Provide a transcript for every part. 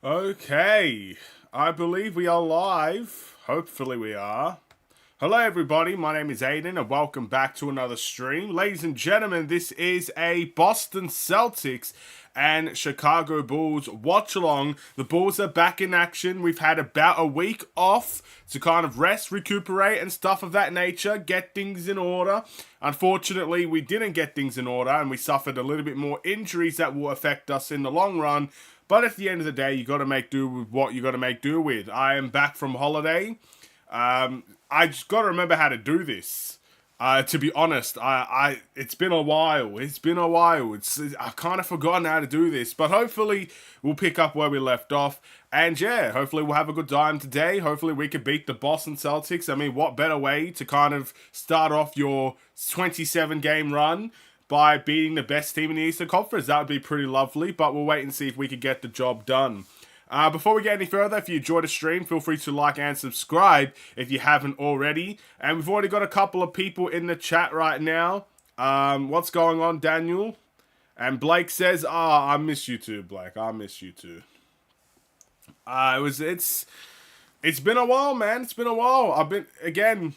Okay, I believe we are live. Hopefully we are. Hello everybody, my name is Aiden and welcome back to another stream. Ladies and gentlemen, this is a Boston Celtics and Chicago Bulls watch-along. The Bulls are back in action. We've had about a week off to kind of rest, recuperate and stuff of that nature, get things in order. Unfortunately, we didn't get things in order and we suffered a little bit more injuries that will affect us in the long run. But at the end of the day, you got to make do with what you got to make do with. I am back from holiday. I just got to remember how to do this. To be honest, it's been a while. I've kind of forgotten how to do this, but hopefully we'll pick up where we left off. And yeah, hopefully we'll have a good time today. Hopefully we can beat the Boston Celtics. I mean, what better way to kind of start off your 27 game run by beating the best team in the Eastern Conference? That would be pretty lovely, but we'll wait and see if we can get the job done. Before we get any further, if you enjoyed the stream, feel free to like and subscribe if you haven't already. And we've already got a couple of people in the chat right now. What's going on, Daniel? And Blake says, I miss you too, Blake. I miss you too. It's been a while, man. It's been a while.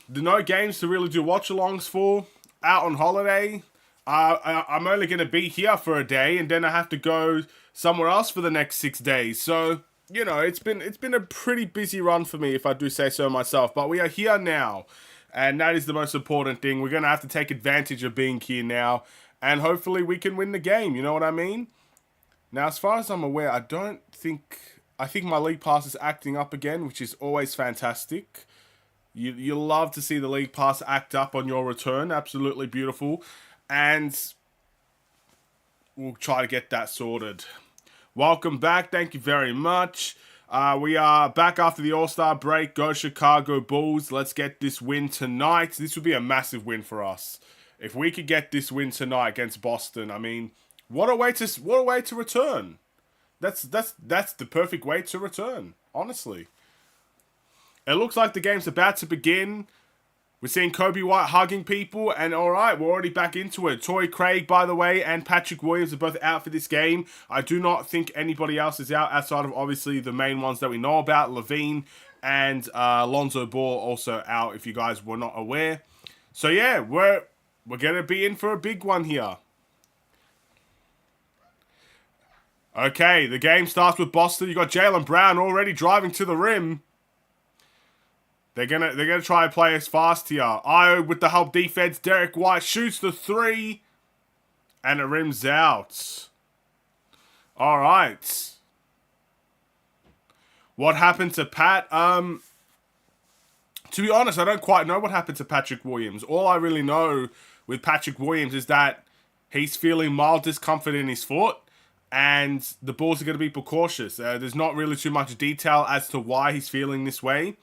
No games to really do watch-alongs for. Out on holiday. I'm only going to be here for a day, and then I have to go somewhere else for the next 6 days. So, you know, it's been a pretty busy run for me, if I do say so myself. But we are here now, and that is the most important thing. We're going to have to take advantage of being here now, and hopefully we can win the game. You know what I mean? Now, as far as I'm aware, I think my league pass is acting up again, which is always fantastic. You love to see the league pass act up on your return. Absolutely beautiful. And we'll try to get that sorted. Welcome back. Thank you very much. We are back after the All-Star break. Go Chicago Bulls. Let's get this win tonight. This would be a massive win for us. If we could get this win tonight against Boston, I mean, what a way to return. That's the perfect way to return, honestly. It looks like the game's about to begin. We're seeing Kobe White hugging people, and alright, we're already back into it. Torrey Craig, by the way, and Patrick Williams are both out for this game. I do not think anybody else is out outside of, obviously, the main ones that we know about. Levine and Lonzo Ball also out, if you guys were not aware. So yeah, we're going to be in for a big one here. Okay, the game starts with Boston. You got Jaylen Brown already driving to the rim. They're gonna try and play us fast here. Io with the help defense. Derek White shoots the three, and it rims out. All right. What happened to Pat? To be honest, I don't quite know what happened to Patrick Williams. All I really know with Patrick Williams is that he's feeling mild discomfort in his foot, and the Bulls are going to be precautious. There's not really too much detail as to why he's feeling this way.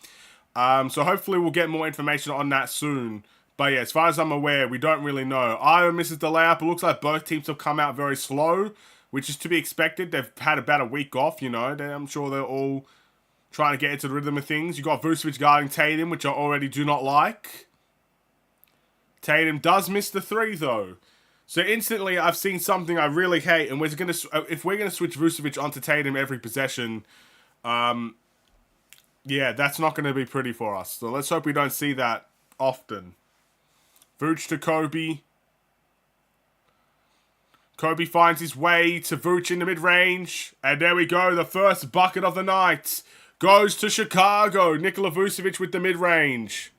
So hopefully we'll get more information on that soon. But yeah, as far as I'm aware, we don't really know. Io misses the layup. It looks like both teams have come out very slow, which is to be expected. They've had about a week off, you know. I'm sure they're all trying to get into the rhythm of things. You got Vucevic guarding Tatum, which I already do not like. Tatum does miss the three, though. So instantly, I've seen something I really hate, and if we're gonna switch Vucevic onto Tatum every possession, yeah, that's not going to be pretty for us. So let's hope we don't see that often. Vooch to Kobe. Kobe finds his way to Vooch in the mid-range. And there we go. The first bucket of the night goes to Chicago. Nikola Vucevic with the mid-range.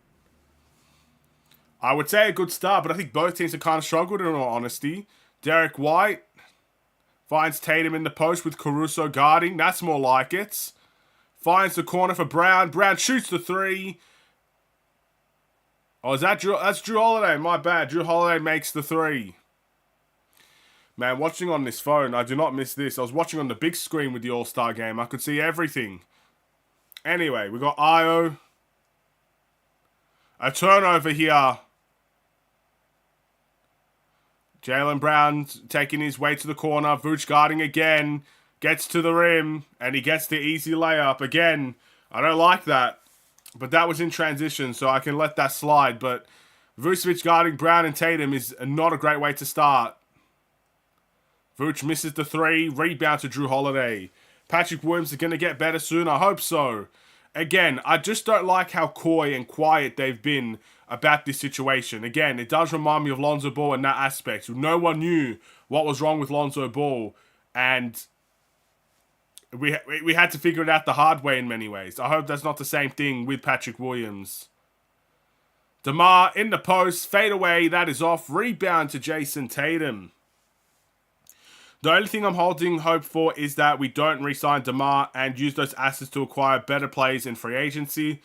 I would say a good start, but I think both teams have kind of struggled in all honesty. Derek White finds Tatum in the post with Caruso guarding. That's more like it. Finds the corner for Brown. Brown shoots the three. Oh, is that Drew? That's Drew Holiday. My bad. Drew Holiday makes the three. Man, watching on this phone, I do not miss this. I was watching on the big screen with the All-Star game. I could see everything. Anyway, we got Io. A turnover here. Jaylen Brown taking his way to the corner. Vooch guarding again. Gets to the rim, and he gets the easy layup. Again, I don't like that. But that was in transition, so I can let that slide. But Vucevic guarding Brown and Tatum is not a great way to start. Vooch misses the three. Rebound to Drew Holiday. Patrick Williams is going to get better soon. I hope so. Again, I just don't like how coy and quiet they've been about this situation. Again, it does remind me of Lonzo Ball in that aspect. No one knew what was wrong with Lonzo Ball, and we had to figure it out the hard way in many ways. I hope that's not the same thing with Patrick Williams. DeMar in the post, fade away, that is off. Rebound to Jason Tatum. The only thing I'm holding hope for is that we don't re-sign DeMar and use those assets to acquire better players in free agency.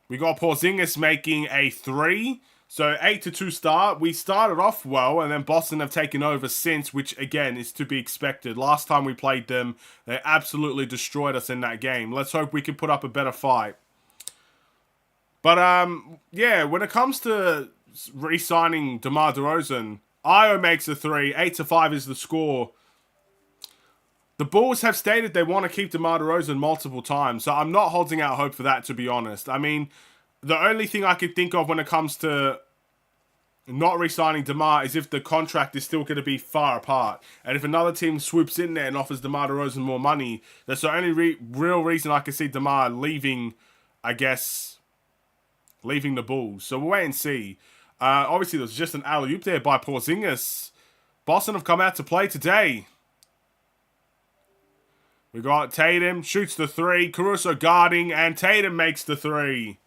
We got Porzingis making a 3. So 8-2 start. We started off well, and then Boston have taken over since, which again is to be expected. Last time we played them, they absolutely destroyed us in that game. Let's hope we can put up a better fight. But yeah, when it comes to re-signing DeMar DeRozan, Io makes a 3. 8-5 is the score. The Bulls have stated they want to keep DeMar DeRozan multiple times, so I'm not holding out hope for that, to be honest. I mean, the only thing I could think of when it comes to not re-signing DeMar is if the contract is still going to be far apart. And if another team swoops in there and offers DeMar DeRozan more money, that's the only real reason I can see DeMar leaving, I guess, leaving the Bulls. So we'll wait and see. Obviously, there's just an alley-oop there by Porzingis. Boston have come out to play today. We got Tatum, shoots the 3. Caruso guarding, and Tatum makes the 3.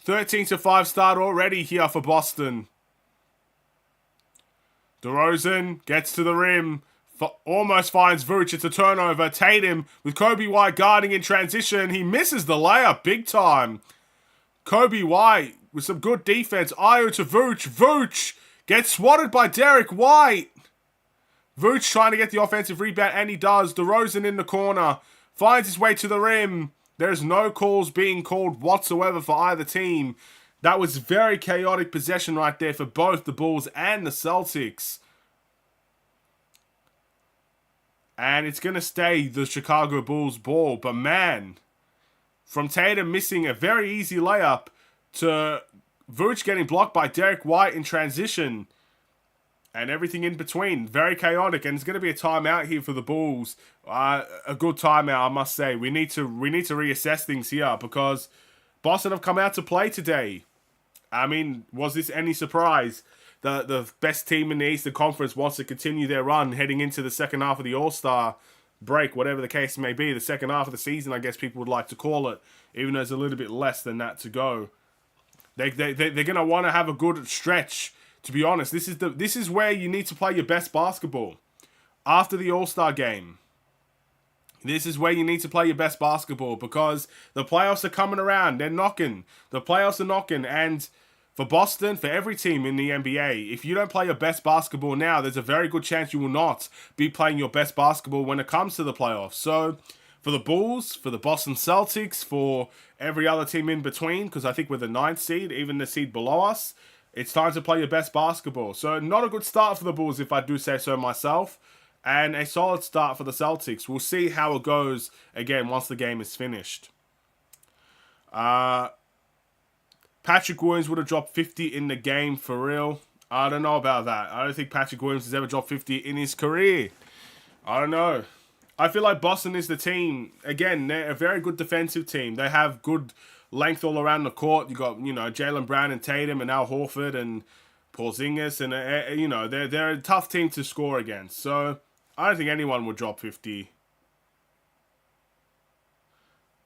13-5 start already here for Boston. DeRozan gets to the rim. Almost finds Vooch. It's a turnover. Tatum with Kobe White guarding in transition. He misses the layup big time. Kobe White with some good defense. Io to Vooch. Vooch gets swatted by Derek White. Vooch trying to get the offensive rebound, and he does. DeRozan in the corner. Finds his way to the rim. There's no calls being called whatsoever for either team. That was very chaotic possession right there for both the Bulls and the Celtics. And it's going to stay the Chicago Bulls ball. But man, from Tatum missing a very easy layup to Vooch getting blocked by Derek White in transition and everything in between. Very chaotic, and it's going to be a timeout here for the Bulls. A good timeout, I must say. We need to reassess things here because Boston have come out to play today. I mean, was this any surprise? The best team in the Eastern Conference wants to continue their run heading into the second half of the All-Star break, whatever the case may be. The second half of the season, I guess people would like to call it, even though there's a little bit less than that to go. They're going to want to have a good stretch. To be honest, this is where you need to play your best basketball. After the All-Star game. This is where you need to play your best basketball because the playoffs are coming around. They're knocking. The playoffs are knocking. And for Boston, for every team in the NBA, if you don't play your best basketball now, there's a very good chance you will not be playing your best basketball when it comes to the playoffs. So for the Bulls, for the Boston Celtics, for every other team in between, because I think we're the 9th seed, even the seed below us, it's time to play your best basketball. So not a good start for the Bulls, if I do say so myself. And a solid start for the Celtics. We'll see how it goes, again, once the game is finished. Patrick Williams would have dropped 50 in the game for real. I don't know about that. I don't think Patrick Williams has ever dropped 50 in his career. I don't know. I feel like Boston is the team. Again, they're a very good defensive team. They have good length all around the court. You got, Jaylen Brown and Tatum and Al Horford and Porzingis. And, they're a tough team to score against. So I don't think anyone would drop 50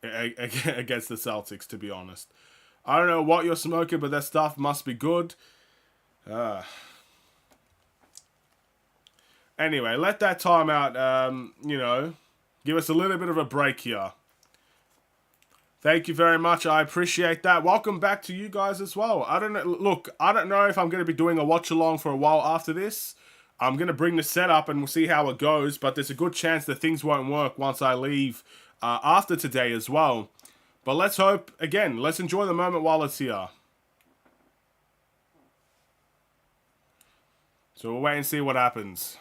against the Celtics, to be honest. I don't know what you're smoking, but that stuff must be good. Anyway, let that time out, give us a little bit of a break here. Thank you very much. I appreciate that. Welcome back to you guys as well. I don't know. Look, I don't know if I'm going to be doing a watch along for a while after this. I'm going to bring the setup and we'll see how it goes. But there's a good chance that things won't work once I leave after today as well. But let's hope, again, let's enjoy the moment while it's here. So we'll wait and see what happens.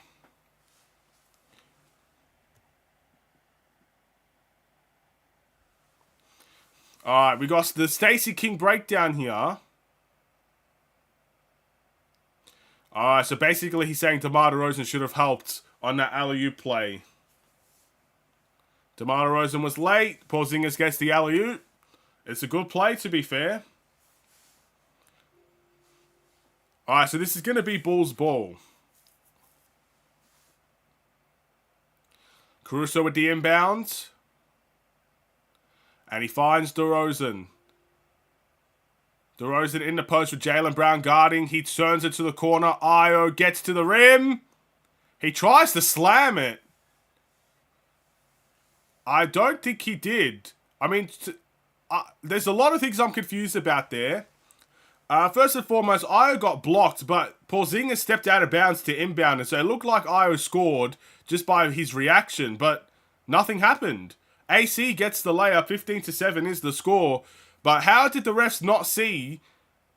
Alright, we got the Stacey King breakdown here. Alright, so basically he's saying DeMar DeRozan should have helped on that alley-oop play. DeMar DeRozan was late. Porzingis gets the alley-oop. It's a good play, to be fair. Alright, so this is going to be Bulls ball. Caruso with the inbound. And he finds DeRozan. DeRozan in the post with Jaylen Brown guarding. He turns it to the corner. Io gets to the rim. He tries to slam it. I don't think he did. I mean, there's a lot of things I'm confused about there. First and foremost, Io got blocked, but Porzingis stepped out of bounds to inbound, and so it looked like Io scored just by his reaction, but nothing happened. AC gets the layup, 15-7 is the score, but how did the refs not see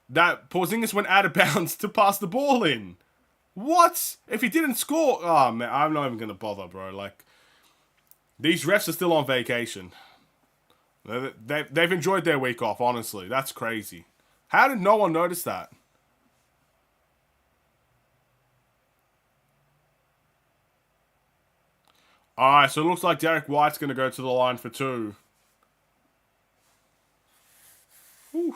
that Porzingis went out of bounds to pass the ball in? What? If he didn't score... Oh, man, I'm not even going to bother, bro. Like, these refs are still on vacation. They've enjoyed their week off, honestly. That's crazy. How did no one notice that? Alright, so it looks like Derek White's going to go to the line for 2. Whew.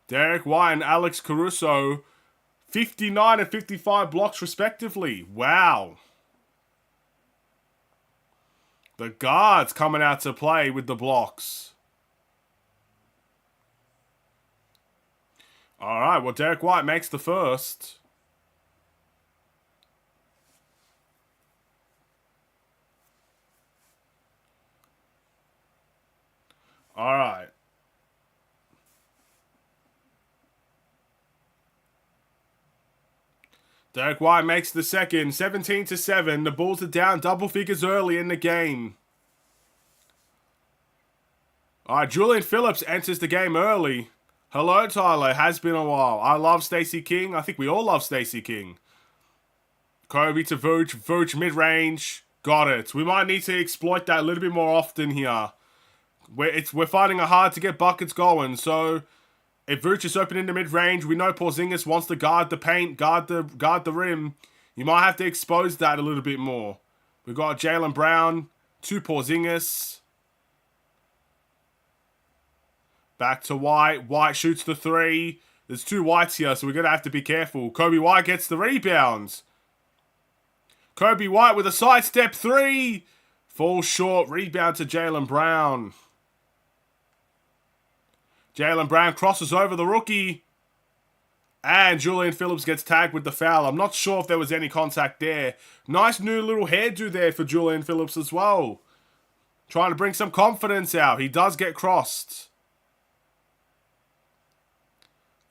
Derek White and Alex Caruso, 59 and 55 blocks respectively. Wow. The guards coming out to play with the blocks. Alright, well, Derek White makes the first. Alright. Derek White makes the second, 17-7. The Bulls are down double figures early in the game. Alright, Julian Phillips enters the game early. Hello, Tyler. Has been a while. I love Stacey King. I think we all love Stacey King. Kobe to Vooch. Vooch mid-range. Got it. We might need to exploit that a little bit more often here. We're finding it hard to get buckets going, so... If Vooch is open in the mid-range, we know Porzingis wants to guard the paint, guard the rim. You might have to expose that a little bit more. We've got Jaylen Brown to Porzingis. Back to White. White shoots the 3. There's 2 Whites here, so we're going to have to be careful. Kobe White gets the rebounds. Kobe White with a sidestep 3. Falls short. Rebound to Jaylen Brown. Jaylen Brown crosses over the rookie. And Julian Phillips gets tagged with the foul. I'm not sure if there was any contact there. Nice new little hairdo there for Julian Phillips as well. Trying to bring some confidence out. He does get crossed.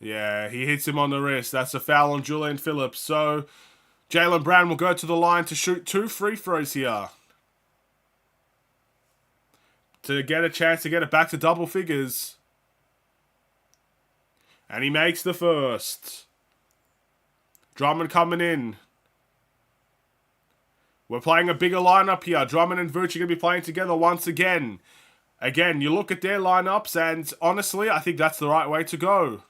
Yeah, he hits him on the wrist. That's a foul on Julian Phillips. So, Jaylen Brown will go to the line to shoot 2 free throws here. To get a chance to get it back to double figures. And he makes the first. Drummond coming in. We're playing a bigger lineup here. Drummond and Vooch are going to be playing together once again. Again, you look at their lineups, and honestly, I think that's the right way to go.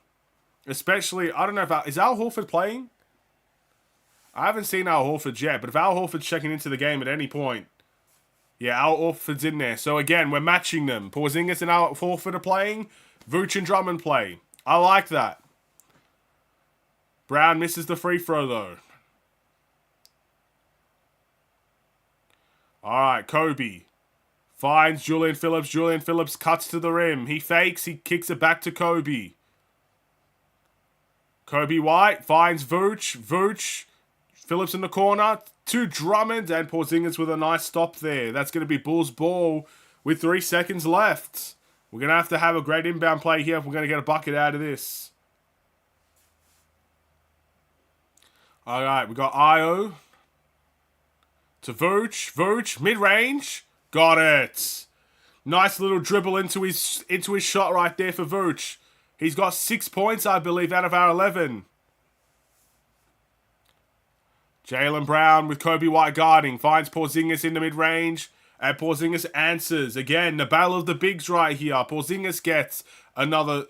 Especially, I don't know if... Is Al Horford playing? I haven't seen Al Horford yet, but if Al Horford's checking into the game at any point... Yeah, Al Horford's in there. So again, we're matching them. Porzingis and Al Horford are playing. Vooch and Drummond play. I like that. Brown misses the free throw, though. Alright, Kobe. Finds Julian Phillips. Julian Phillips cuts to the rim. He fakes. He kicks it back to Kobe. Kobe White finds Vooch. Vooch. Phillips in the corner. To Drummond. And Porzingis with a nice stop there. That's going to be Bulls ball with 3 seconds left. We're going to have a great inbound play here if we're going to get a bucket out of this. Alright, we got Io. To Vooch. Vooch, mid-range. Got it. Nice little dribble into his shot right there for Vooch. He's got 6 points, I believe, out of our 11. Jaylen Brown with Kobe White guarding. Finds Porzingis in the mid-range. And Porzingis answers. Again, the battle of the bigs right here. Porzingis gets another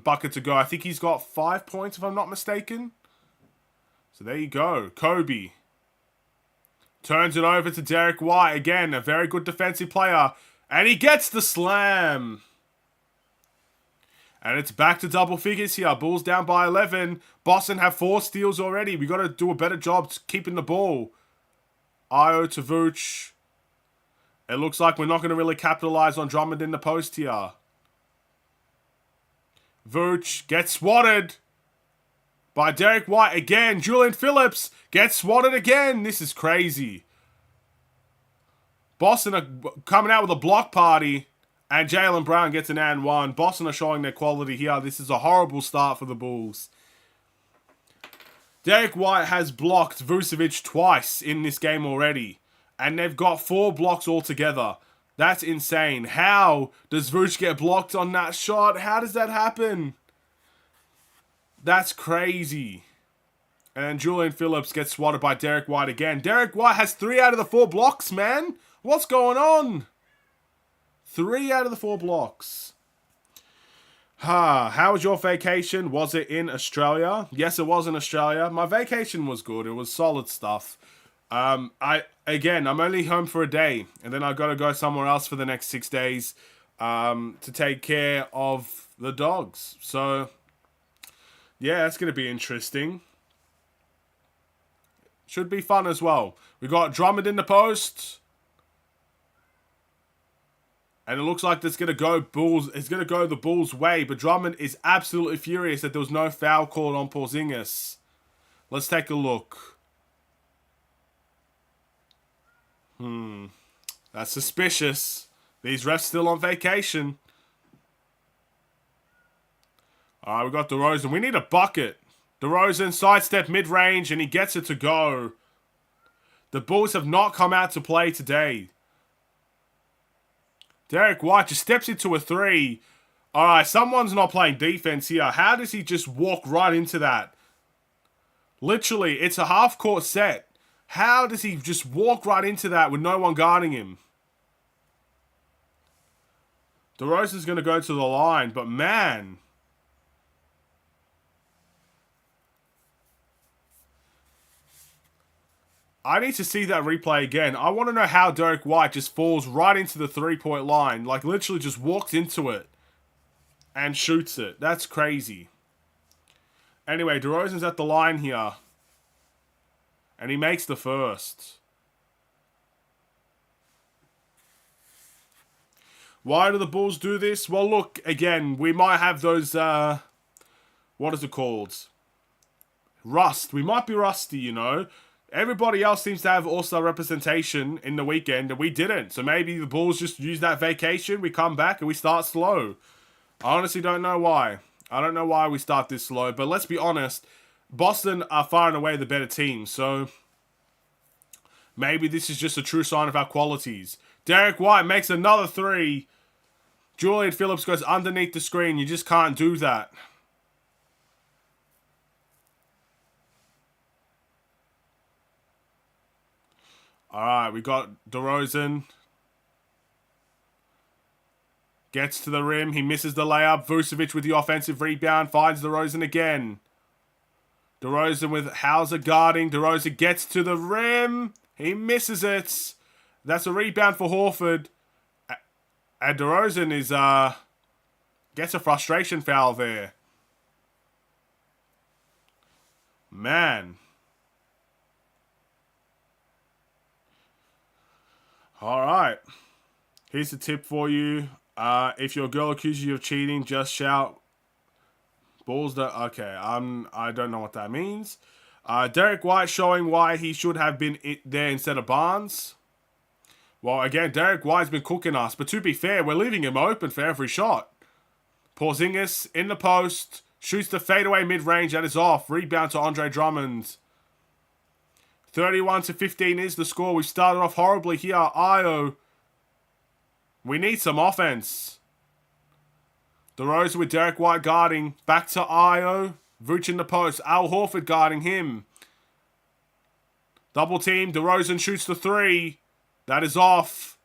bucket to go. I think he's got 5 points, if I'm not mistaken. So there you go. Kobe turns it over to Derek White. Again, a very good defensive player. And he gets the slam. And it's back to double figures here. Bulls down by 11. Boston have 4 steals already. We got to do a better job keeping the ball. Io to Vooch. It looks like we're not going to really capitalize on Drummond in the post here. Vooch gets swatted by Derek White again. Julian Phillips gets swatted again. This is crazy. Boston are coming out with a block party. And Jaylen Brown gets an and one. Boston are showing their quality here. This is a horrible start for the Bulls. Derek White has blocked Vucevic twice in this game already. And they've got 4 blocks altogether. That's insane. How does Vucevic get blocked on that shot? How does that happen? That's crazy. And Julian Phillips gets swatted by Derek White again. Derek White has 3 out of the 4 blocks, man. What's going on? 3 out of the 4 blocks. How was your vacation? Was it in Australia? Yes, it was in Australia. My vacation was good. It was solid stuff. I'm only home for a day, and then I got to go somewhere else for the next 6 days to take care of the dogs. So, yeah, that's going to be interesting. Should be fun as well. We got Drummond in the post. And it looks like it's going to go Bulls. It's going to go the Bulls' way. But Drummond is absolutely furious that there was no foul called on Porzingis. Let's take a look. That's suspicious. These refs still on vacation. Alright, we got DeRozan. We need a bucket. DeRozan sidestep mid-range and he gets it to go. The Bulls have not come out to play today. Derek White just steps into a 3. Alright, someone's not playing defense here. How does he just walk right into that? Literally, it's a half-court set. How does he just walk right into that with no one guarding him? DeRozan's going to go to the line, but man. I need to see that replay again. I want to know how Derek White just falls right into the 3-point line. Like, literally just walks into it and shoots it. That's crazy. Anyway, DeRozan's at the line here. And he makes the first. Why do the Bulls do this? Well, look, again, we might have those, what is it called? Rust. We might be rusty, you know. Everybody else seems to have all-star representation in the weekend, and we didn't. So maybe the Bulls just use that vacation, we come back, and we start slow. I honestly don't know why. I don't know why we start this slow, but let's be honest. Boston are far and away the better team, so maybe this is just a true sign of our qualities. Derek White makes another 3. Julian Phillips goes underneath the screen. You just can't do that. Alright, we got DeRozan. Gets to the rim. He misses the layup. Vucevic with the offensive rebound. Finds DeRozan again. DeRozan with Hauser guarding. DeRozan gets to the rim. He misses it. That's a rebound for Horford. And DeRozan is, gets a frustration foul there. Man. Alright. Here's a tip for you. If your girl accuses you of cheating, just shout. Bulls don't... Okay, I don't know what that means. Derek White showing why he should have been there instead of Barnes. Well, again, Derek White's been cooking us. But to be fair, we're leaving him open for every shot. Porzingis in the post. Shoots the fadeaway mid-range. That is off. Rebound to Andre Drummond. 31-15 is the score. We started off horribly here. Io. We need some offense. DeRozan with Derek White guarding. Back to Io. Vooch in the post. Al Horford guarding him. Double team. DeRozan shoots the 3. That is off.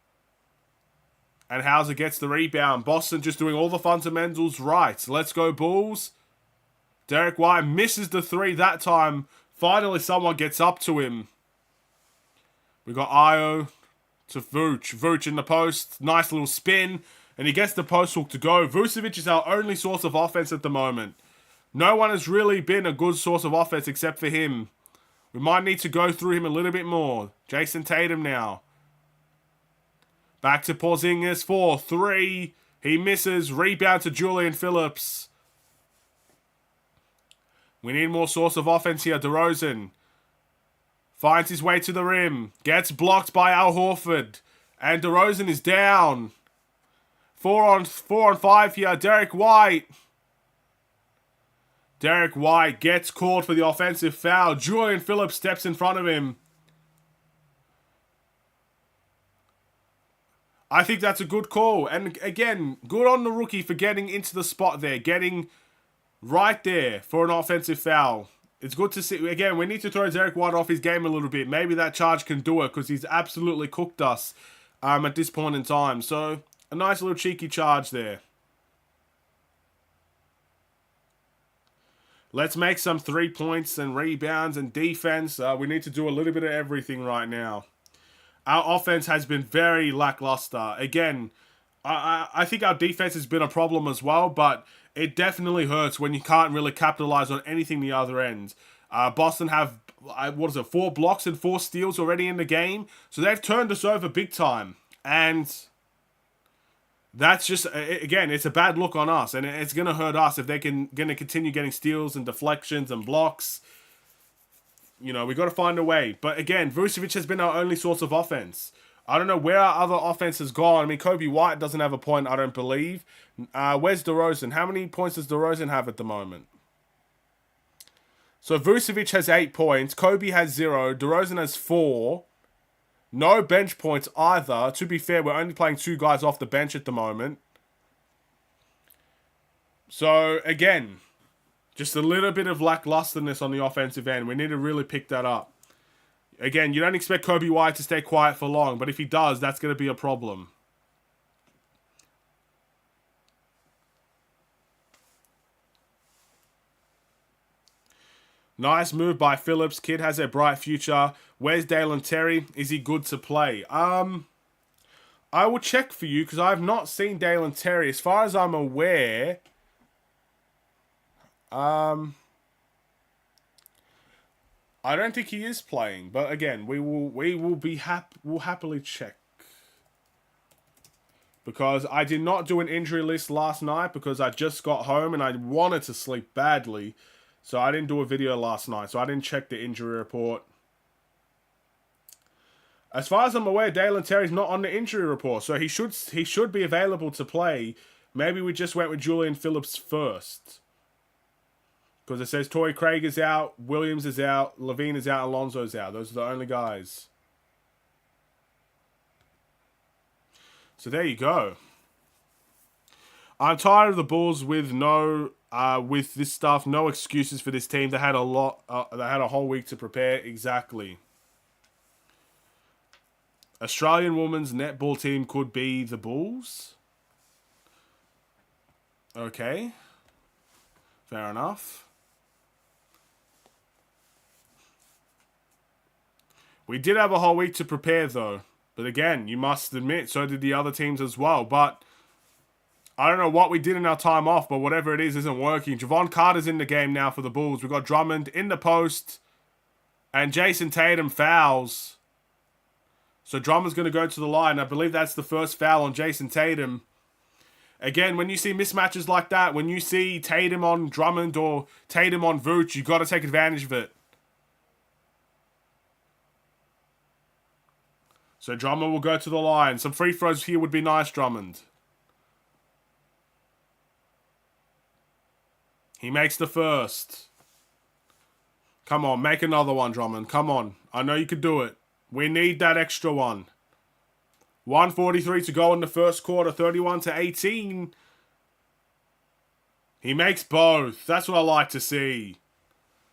And Hauser gets the rebound. Boston just doing all the fundamentals right. Let's go, Bulls. Derek White misses the three that time. Finally, someone gets up to him. We got Io to Vooch. Vooch in the post. Nice little spin. And he gets the post hook to go. Vucevic is our only source of offense at the moment. No one has really been a good source of offense except for him. We might need to go through him a little bit more. Jason Tatum now. Back to Porzingis for 3. He misses. Rebound to Julian Phillips. We need more source of offense here. DeRozan finds his way to the rim. Gets blocked by Al Horford. And DeRozan is down. 4 on 5 here. Derek White. Derek White gets called for the offensive foul. Julian Phillips steps in front of him. I think that's a good call. And again, good on the rookie for getting into the spot there. Getting right there for an offensive foul. It's good to see. Again, we need to throw Derek White off his game a little bit. Maybe that charge can do it because he's absolutely cooked us at this point in time. So, a nice little cheeky charge there. Let's make some 3 points and rebounds and defense. We need to do a little bit of everything right now. Our offense has been very lackluster. Again, I think our defense has been a problem as well, but it definitely hurts when you can't really capitalize on anything the other end. Boston have, 4 blocks and 4 steals already in the game, so they've turned us over big time. And that's just, again, it's a bad look on us, and it's going to hurt us if they're going to continue getting steals and deflections and blocks. You know, we got to find a way. But again, Vucevic has been our only source of offense. I don't know where our other offense has gone. I mean, Kobe White doesn't have a point, I don't believe. Where's DeRozan? How many points does DeRozan have at the moment? So Vucevic has 8 points. Kobe has 0. DeRozan has 4. No bench points either. To be fair, we're only playing 2 guys off the bench at the moment. So, again, just a little bit of lacklusterness on the offensive end. We need to really pick that up. Again, you don't expect Kobe White to stay quiet for long, but if he does, that's going to be a problem. Nice move by Phillips. Kid has a bright future. Where's Dalen Terry? Is he good to play? I will check for you because I have not seen Dalen Terry. As far as I'm aware, I don't think he is playing, but again, we'll happily check. Because I did not do an injury list last night because I just got home and I wanted to sleep badly. So I didn't do a video last night, so I didn't check the injury report. As far as I'm aware, Dalen Terry's not on the injury report, so he should be available to play. Maybe we just went with Julian Phillips first. Because it says Torrey Craig is out, Williams is out, Levine is out, Alonzo's out. Those are the only guys. So there you go. I'm tired of the Bulls with with this stuff. No excuses for this team. They had a whole week to prepare. Exactly. Australian women's netball team could be the Bulls. Okay. Fair enough. We did have a whole week to prepare, though. But again, you must admit, so did the other teams as well. But I don't know what we did in our time off, but whatever it is isn't working. Javon Carter's in the game now for the Bulls. We've got Drummond in the post. And Jason Tatum fouls. So Drummond's going to go to the line. I believe that's the first foul on Jason Tatum. Again, when you see mismatches like that, when you see Tatum on Drummond or Tatum on Vooch, you got to take advantage of it. So Drummond will go to the line. Some free throws here would be nice, Drummond. He makes the first. Come on, make another one, Drummond. Come on. I know you could do it. We need that extra one. 1:43 to go in the first quarter. 31-18. He makes both. That's what I like to see.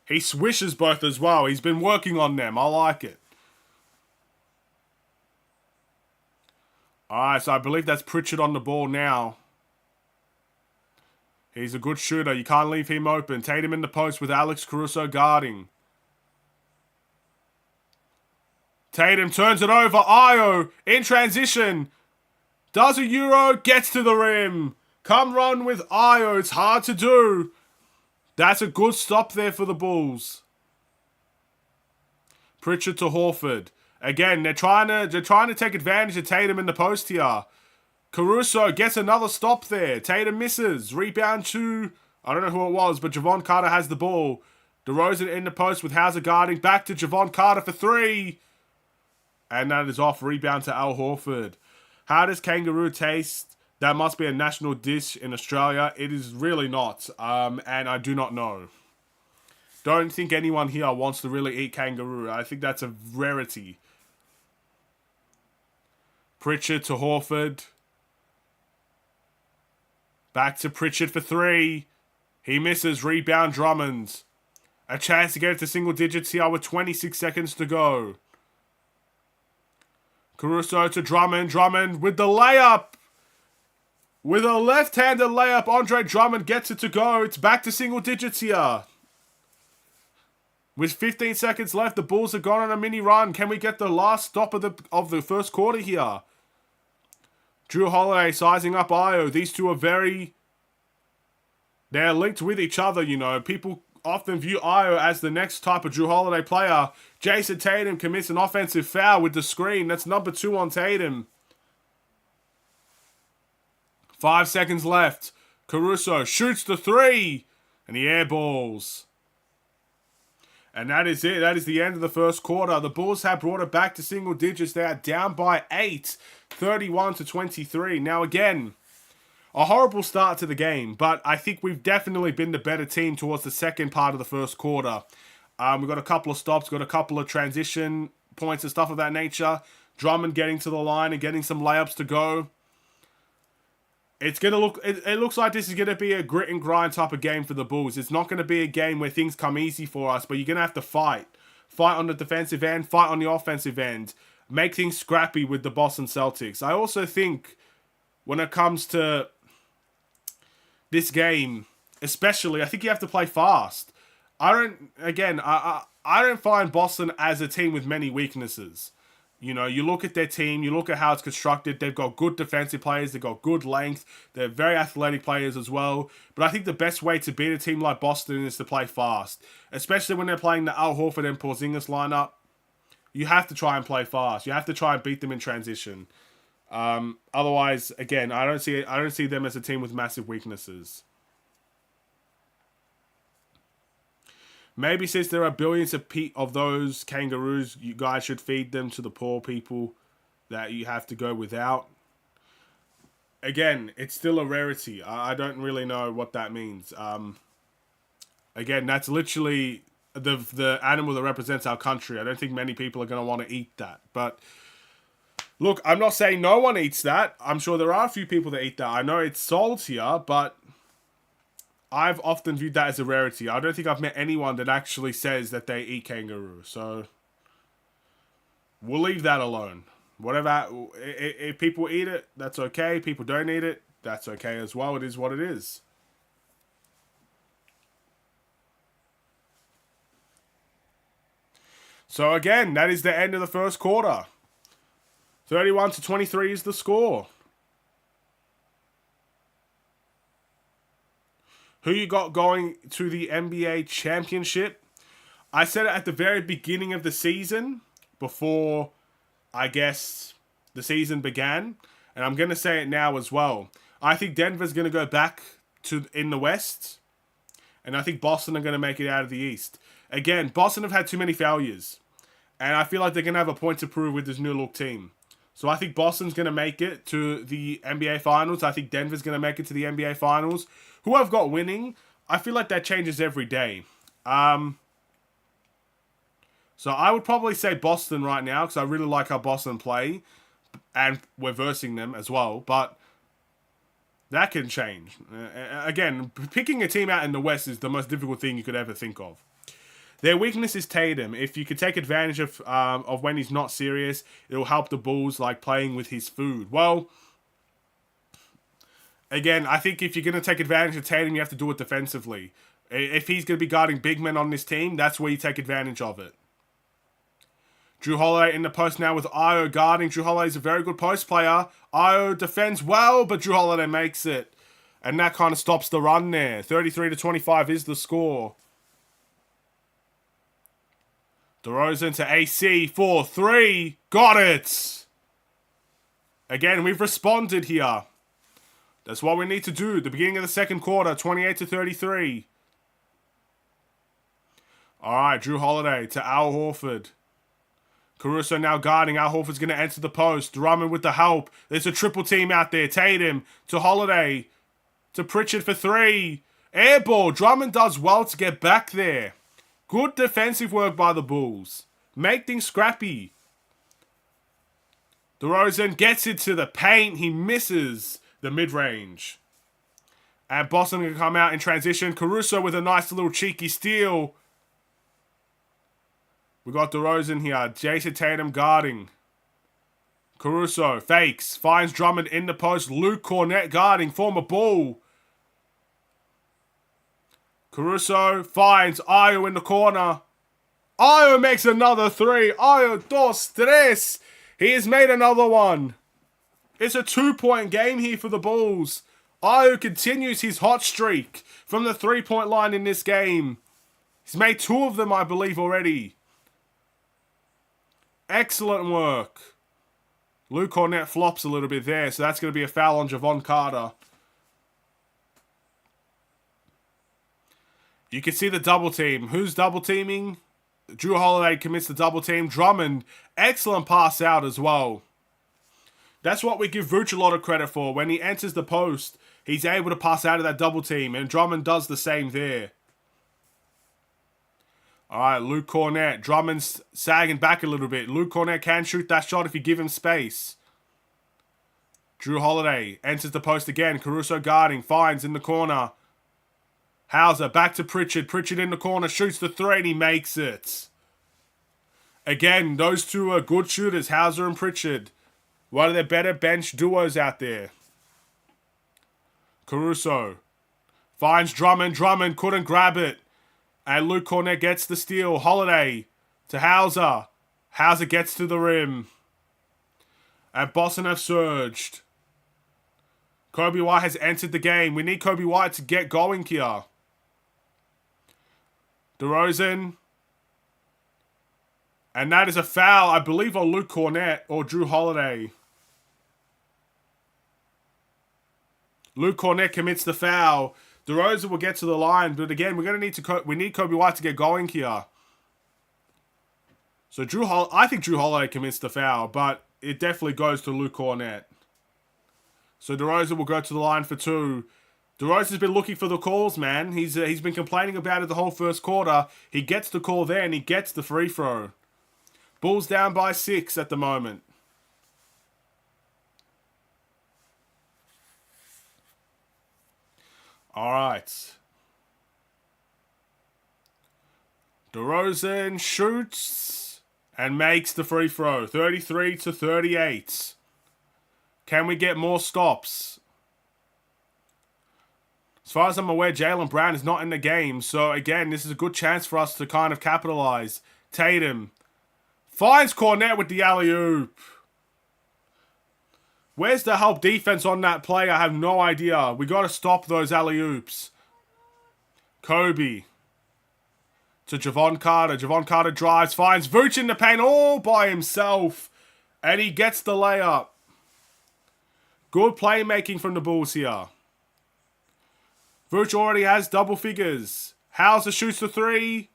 He swishes both as well. He's been working on them. I like it. Alright, so I believe that's Pritchard on the ball now. He's a good shooter. You can't leave him open. Tatum in the post with Alex Caruso guarding. Tatum turns it over. Io in transition. Does a Euro. Gets to the rim. Come run with Io. It's hard to do. That's a good stop there for the Bulls. Pritchard to Horford. Again, they're trying to take advantage of Tatum in the post here. Caruso gets another stop there. Tatum misses. Rebound to, I don't know who it was, but Javon Carter has the ball. DeRozan in the post with Hauser guarding. Back to Javon Carter for three. And that is off. Rebound to Al Horford. How does kangaroo taste? That must be a national dish in Australia. It is really not. And I do not know. Don't think anyone here wants to really eat kangaroo. I think that's a rarity. Pritchard to Horford. Back to Pritchard for three. He misses. Rebound Drummond. A chance to get it to single digits here with 26 seconds to go. Caruso to Drummond. Drummond with the layup. With a left-handed layup, Andre Drummond gets it to go. It's back to single digits here. With 15 seconds left, the Bulls have gone on a mini run. Can we get the last stop of the first quarter here? Drew Holiday sizing up Io. These two are they're linked with each other, you know. People often view Io as the next type of Drew Holiday player. Jason Tatum commits an offensive foul with the screen. That's number 2 on Tatum. 5 seconds left. Caruso shoots the three. And he airballs. And that is it. That is the end of the first quarter. The Bulls have brought it back to single digits. They are down by 8. 31-23. Now again, a horrible start to the game. But I think we've definitely been the better team towards the second part of the first quarter. We've got a couple of stops. Got a couple of transition points and stuff of that nature. Drummond getting to the line and getting some layups to go. It's gonna look. It looks like this is gonna be a grit and grind type of game for the Bulls. It's not gonna be a game where things come easy for us, but you're gonna have to fight on the defensive end, fight on the offensive end, make things scrappy with the Boston Celtics. I also think when it comes to this game, especially, I think you have to play fast. I don't find Boston as a team with many weaknesses. You know, you look at their team, you look at how it's constructed, they've got good defensive players, they've got good length, they're very athletic players as well. But I think the best way to beat a team like Boston is to play fast. Especially when they're playing the Al Horford and Porzingis lineup. You have to try and play fast. You have to try and beat them in transition. Otherwise, again, I don't see them as a team with massive weaknesses. Maybe since there are billions of those kangaroos, you guys should feed them to the poor people that you have to go without. Again, it's still a rarity. I don't really know what that means. Again, that's literally the animal that represents our country. I don't think many people are going to want to eat that. But look, I'm not saying no one eats that. I'm sure there are a few people that eat that. I know it's sold here, but I've often viewed that as a rarity. I don't think I've met anyone that actually says that they eat kangaroo. So we'll leave that alone. Whatever. If people eat it, that's okay. People don't eat it, that's okay as well. It is what it is. So again, that is the end of the first quarter. 31-23 is the score. Who you got going to the NBA championship? I said it at the very beginning of the season, before, I guess, the season began. And I'm going to say it now as well. I think Denver's going to go back in the West. And I think Boston are going to make it out of the East. Again, Boston have had too many failures. And I feel like they're going to have a point to prove with this new look team. So I think Boston's going to make it to the NBA Finals. I think Denver's going to make it to the NBA Finals. Who I've got winning, I feel like that changes every day. So I would probably say Boston right now, because I really like how Boston play. And we're versing them as well. But that can change. Again, picking a team out in the West is the most difficult thing you could ever think of. Their weakness is Tatum. If you could take advantage of when he's not serious, it'll help the Bulls like playing with his food. Well, again, I think if you're going to take advantage of Tatum, you have to do it defensively. If he's going to be guarding big men on this team, that's where you take advantage of it. Drew Holiday in the post now with Io guarding. Drew Holiday is a very good post player. Io defends well, but Drew Holiday makes it. And that kind of stops the run there. 33-25 is the score. DeRozan to AC for 3. Got it! Again, we've responded here. That's what we need to do. The beginning of the second quarter, 28-33. Alright, Drew Holiday to Al Horford. Caruso now guarding. Al Horford's going to enter the post. Drummond with the help. There's a triple team out there. Tatum to Holiday. To Pritchard for 3. Air ball. Drummond does well to get back there. Good defensive work by the Bulls. Make things scrappy. DeRozan gets it to the paint. He misses the mid-range. And Boston can come out in transition. Caruso with a nice little cheeky steal. We got DeRozan here. Jason Tatum guarding. Caruso fakes. Finds Drummond in the post. Luke Cornett guarding. Former Bull. Caruso finds Io in the corner. Io makes another 3. Io dos tres. He has made another one. It's a 2-point game here for the Bulls. Io continues his hot streak from the 3-point line in this game. He's made 2 of them, I believe, already. Excellent work. Luke Cornett flops a little bit there, so that's going to be a foul on Javon Carter. You can see the double team. Who's double teaming? Drew Holiday commits the double team. Drummond, excellent pass out as well. That's what we give Vooch a lot of credit for. When he enters the post, he's able to pass out of that double team, and Drummond does the same there. Alright, Luke Cornett. Drummond's sagging back a little bit. Luke Cornett can shoot that shot if you give him space. Drew Holiday enters the post again. Caruso guarding. Finds in the corner. Hauser back to Pritchard. Pritchard in the corner. Shoots the 3 and he makes it. Again, those two are good shooters. Hauser and Pritchard. One of the better bench duos out there. Caruso finds Drummond. Drummond couldn't grab it. And Luke Cornett gets the steal. Holiday to Hauser. Hauser gets to the rim. And Boston have surged. Kobe White has entered the game. We need Kobe White to get going here. DeRozan. And that is a foul, I believe, on Luke Cornett or Drew Holiday. Luke Cornett commits the foul. DeRozan will get to the line, but again, we're going to need Kobe White to get going here. So I think Drew Holiday commits the foul, but it definitely goes to Luke Cornett. So DeRozan will go to the line for 2. DeRozan's been looking for the calls, man. He's been complaining about it the whole first quarter. He gets the call there, and he gets the free throw. Bulls down by 6 at the moment. All right. DeRozan shoots and makes the free throw. 33-38. Can we get more stops? As far as I'm aware, Jaylen Brown is not in the game. So, again, this is a good chance for us to kind of capitalize. Tatum finds Cornett with the alley-oop. Where's the help defense on that play? I have no idea. We got to stop those alley-oops. Kobe to Javon Carter. Javon Carter drives, finds Vooch in the paint all by himself. And he gets the layup. Good playmaking from the Bulls here. Vooch already has double figures. Hauser shoots the 3.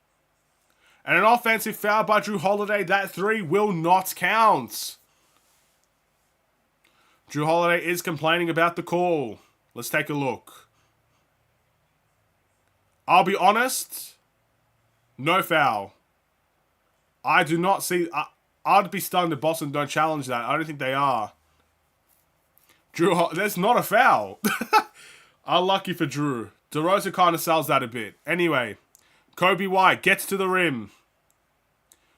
And an offensive foul by Drew Holiday. That 3 will not count. Drew Holiday is complaining about the call. Let's take a look. I'll be honest. No foul. I do not see... I'd be stunned if Boston don't challenge that. I don't think they are. That's not a foul. Unlucky for Drew. DeRozan kind of sells that a bit. Anyway, Kobe White gets to the rim.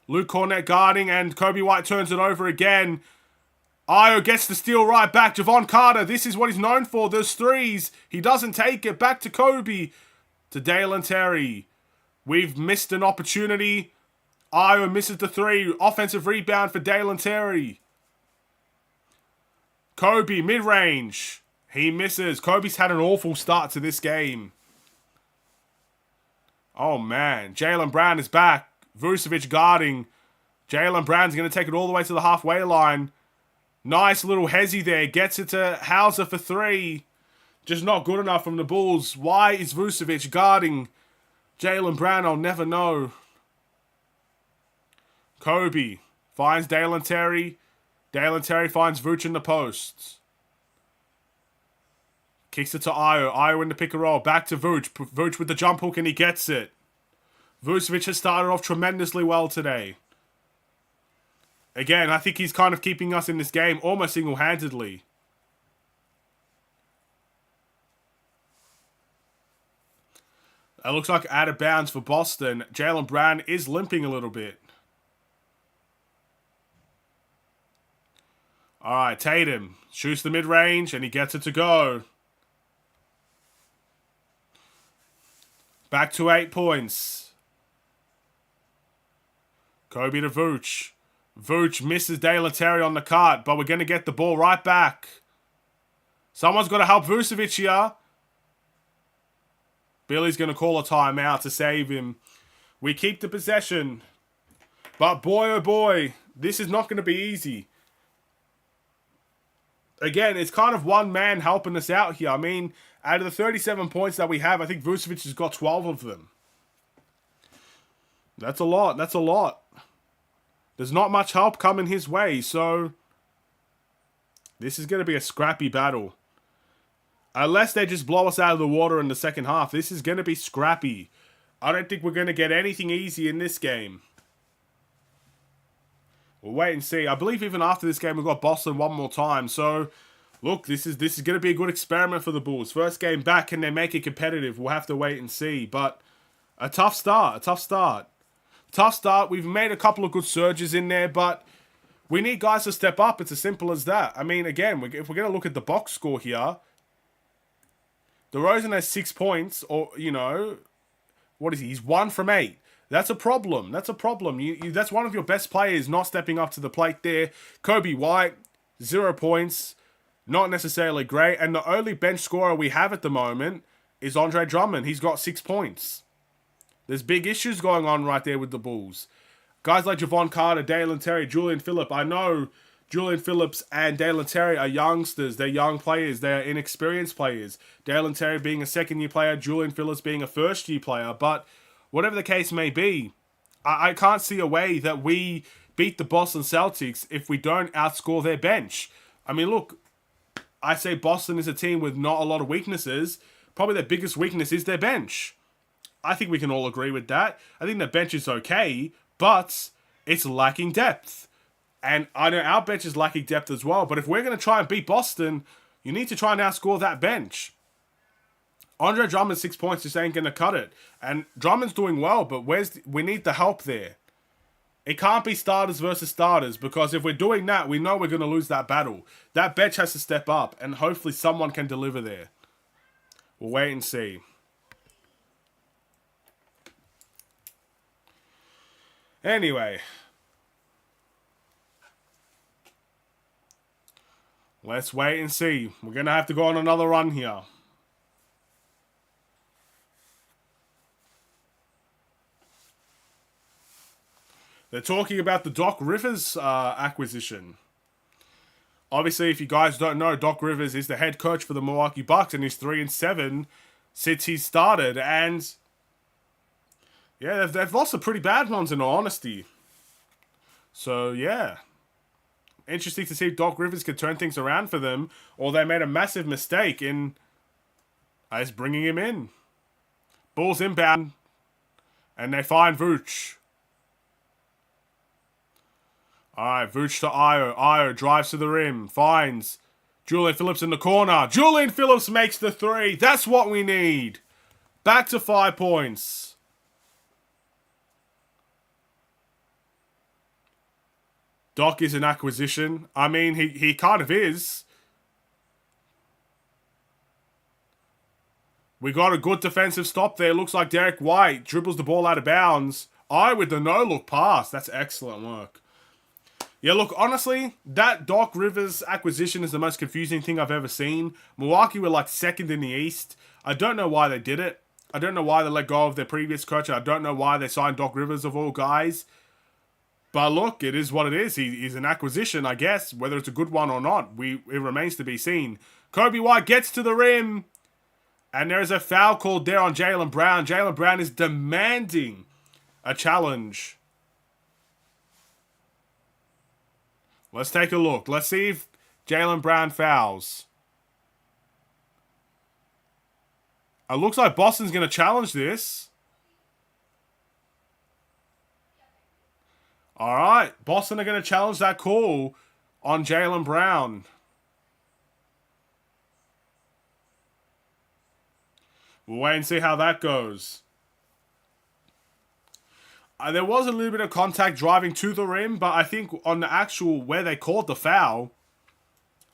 Luke Cornett guarding, and Kobe White turns it over again. Ayo gets the steal right back. Javon Carter, this is what he's known for. Those threes. He doesn't take it. Back to Kobe. To Dalen Terry. We've missed an opportunity. Ayo misses the three. Offensive rebound for Dalen Terry. Kobe, mid-range. He misses. Kobe's had an awful start to this game. Oh, man. Jaylen Brown is back. Vucevic guarding. Jaylen Brown's going to take it all the way to the halfway line. Nice little hezzy there. Gets it to Hauser for three. Just not good enough from the Bulls. Why is Vucevic guarding Jaylen Brown? I'll never know. Kobe finds Dalen Terry. Dalen Terry finds Vooch in the posts. Kicks it to Ayo. Ayo in the pick and roll. Back to Vooch. Vooch with the jump hook and he gets it. Vucevic has started off tremendously well today. Again, I think he's kind of keeping us in this game almost single-handedly. It looks like out of bounds for Boston. Jaylen Brown is limping a little bit. Alright, Tatum shoots the mid-range and he gets it to go. Back to 8 points. Kobe to Vooch. Vooch misses Dalen Terry on the cut, but we're going to get the ball right back. Someone's got to help Vucevic here. Billy's going to call a timeout to save him. We keep the possession. But boy, oh boy, this is not going to be easy. Again, it's kind of one man helping us out here. I mean, out of the 37 points that we have, I think Vucevic has got 12 of them. That's a lot. That's a lot. There's not much help coming his way, so this is going to be a scrappy battle. Unless they just blow us out of the water in the second half, this is going to be scrappy. I don't think we're going to get anything easy in this game. We'll wait and see. I believe even after this game, we've got Boston one more time. So, look, this is going to be a good experiment for the Bulls. First game back, can they make it competitive? We'll have to wait and see. But a tough start, Tough start. We've made a couple of good surges in there, but we need guys to step up. It's as simple as that. I mean, again, if we're going to look at the box score here, DeRozan has 6 points, or, you know, what is he? He's 1 from 8. That's a problem. That's a problem. That's one of your best players not stepping up to the plate there. Kobe White, 0 points. Not necessarily great. And the only bench scorer we have at the moment is Andre Drummond. He's got 6 points. There's big issues going on right there with the Bulls. Guys like Javon Carter, Dalen Terry, Julian Phillips. I know Julian Phillips and Dalen Terry are youngsters. They're young players. They're inexperienced players. Dalen Terry being a second-year player, Julian Phillips being a first-year player. But whatever the case may be, I can't see a way that we beat the Boston Celtics if we don't outscore their bench. I mean, look, I say Boston is a team with not a lot of weaknesses. Probably their biggest weakness is their bench. I think we can all agree with that. I think the bench is okay, but it's lacking depth. And I know our bench is lacking depth as well, but if we're going to try and beat Boston, you need to try and outscore that bench. Andre Drummond's 6 points just ain't going to cut it. And Drummond's doing well, but we need the help there. It can't be starters versus starters, because if we're doing that, we know we're going to lose that battle. That bench has to step up, and hopefully someone can deliver there. We'll wait and see. Anyway, let's wait and see. We're going to have to go on another run here. They're talking about the Doc Rivers acquisition. Obviously, if you guys don't know, Doc Rivers is the head coach for the Milwaukee Bucks, and he's 3-7 since he started. And yeah, they've lost some pretty bad ones, in all honesty. So, yeah. Interesting to see if Doc Rivers could turn things around for them, or they made a massive mistake in just bringing him in. Bulls inbound, and they find Vooch. Alright, Vooch to Ayo. Ayo drives to the rim, finds Julian Phillips in the corner. Julian Phillips makes the three. That's what we need. Back to 5 points. Doc is an acquisition. I mean, he kind of is. We got a good defensive stop there. Looks like Derek White dribbles the ball out of bounds. With the no-look pass. That's excellent work. Yeah, look, honestly, that Doc Rivers acquisition is the most confusing thing I've ever seen. Milwaukee were like second in the East. I don't know why they did it. I don't know why they let go of their previous coach. I don't know why they signed Doc Rivers of all guys. But look, it is what it is. He's an acquisition, I guess. Whether it's a good one or not, it remains to be seen. Kobe White gets to the rim. And there is a foul called there on Jaylen Brown. Jaylen Brown is demanding a challenge. Let's take a look. Let's see if Jaylen Brown fouls. It looks like Boston's going to challenge this. Alright, Boston are going to challenge that call on Jaylen Brown. We'll wait and see how that goes. There was a little bit of contact driving to the rim, but I think on the actual where they called the foul,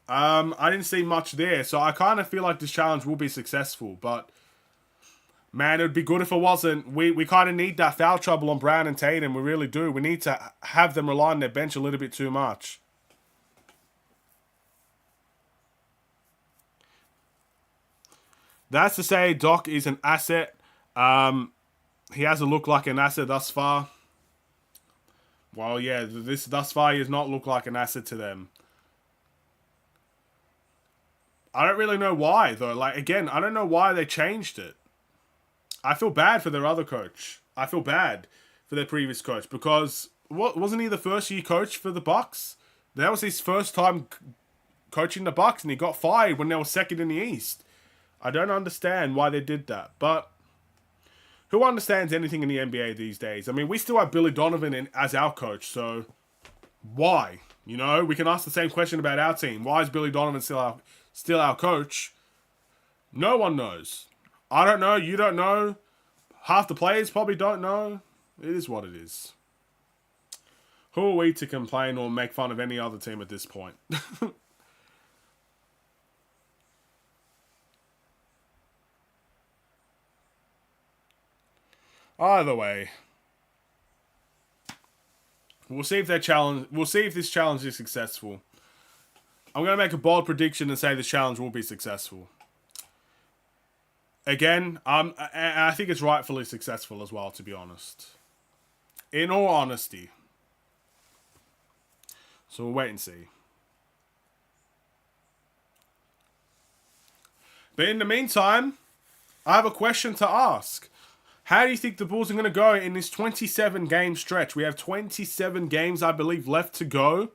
I didn't see much there. So I kind of feel like this challenge will be successful. But, man, it would be good if it wasn't. We kind of need that foul trouble on Brown and Tatum. We really do. We need to have them rely on their bench a little bit too much. That's to say Doc is an asset. He hasn't looked like an asset thus far. Well, yeah, thus far he has not looked like an asset to them. I don't really know why, though. Like, again, I don't know why they changed it. I feel bad for their other coach. I feel bad for their previous coach because wasn't he the first-year coach for the Bucks? That was his first time coaching the Bucks, and he got fired when they were second in the East. I don't understand why they did that, but who understands anything in the NBA these days? I mean, we still have Billy Donovan as our coach, so why? You know, we can ask the same question about our team. Why is Billy Donovan still our coach? No one knows. I don't know. You don't know. Half the players probably don't know. It is what it is. Who are we to complain or make fun of any other team at this point? Either way, we'll see if they challenge. We'll see if this challenge is successful. I'm going to make a bold prediction and say this challenge will be successful. Again, I think it's rightfully successful as well, to be honest. In all honesty. So we'll wait and see. But in the meantime, I have a question to ask. How do you think the Bulls are going to go in this 27-game stretch? We have 27 games, I believe, left to go.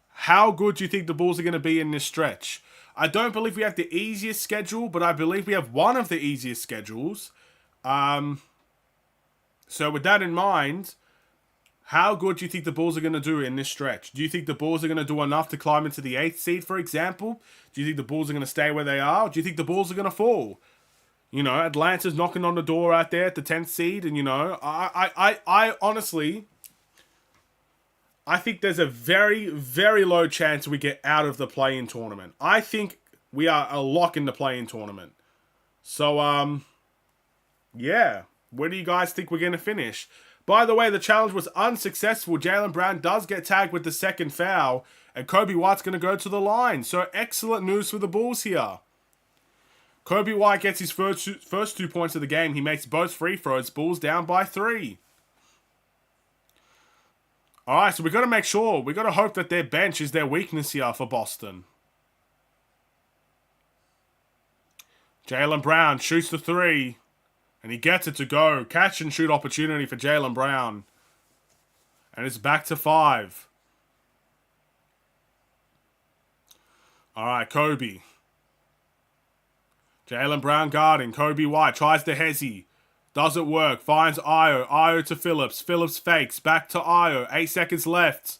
How good do you think the Bulls are going to be in this stretch? I don't believe we have the easiest schedule, but I believe we have one of the easiest schedules. So with that in mind, how good do you think the Bulls are going to do in this stretch? Do you think the Bulls are going to do enough to climb into the 8th seed, for example? Do you think the Bulls are going to stay where they are? Or do you think the Bulls are going to fall? You know, Atlanta's knocking on the door out there at the 10th seed, and, you know, I honestly, I think there's a very, very low chance we get out of the play-in tournament. I think we are a lock in the play-in tournament. So, yeah. Where do you guys think we're going to finish? By the way, the challenge was unsuccessful. Jaylen Brown does get tagged with the second foul, and Kobe White's going to go to the line. So, excellent news for the Bulls here. Kobe White gets his first 2 points of the game. He makes both free throws. Bulls down by 3. Alright, so we got to make sure. We got to hope that their bench is their weakness here for Boston. Jaylen Brown shoots the 3. And he gets it to go. Catch and shoot opportunity for Jaylen Brown. And it's back to 5. Alright, Kobe. Jaylen Brown guarding. Kobe White tries to hezzy. Doesn't work. Finds Io. Io to Phillips. Phillips fakes. Back to Io. 8 seconds left.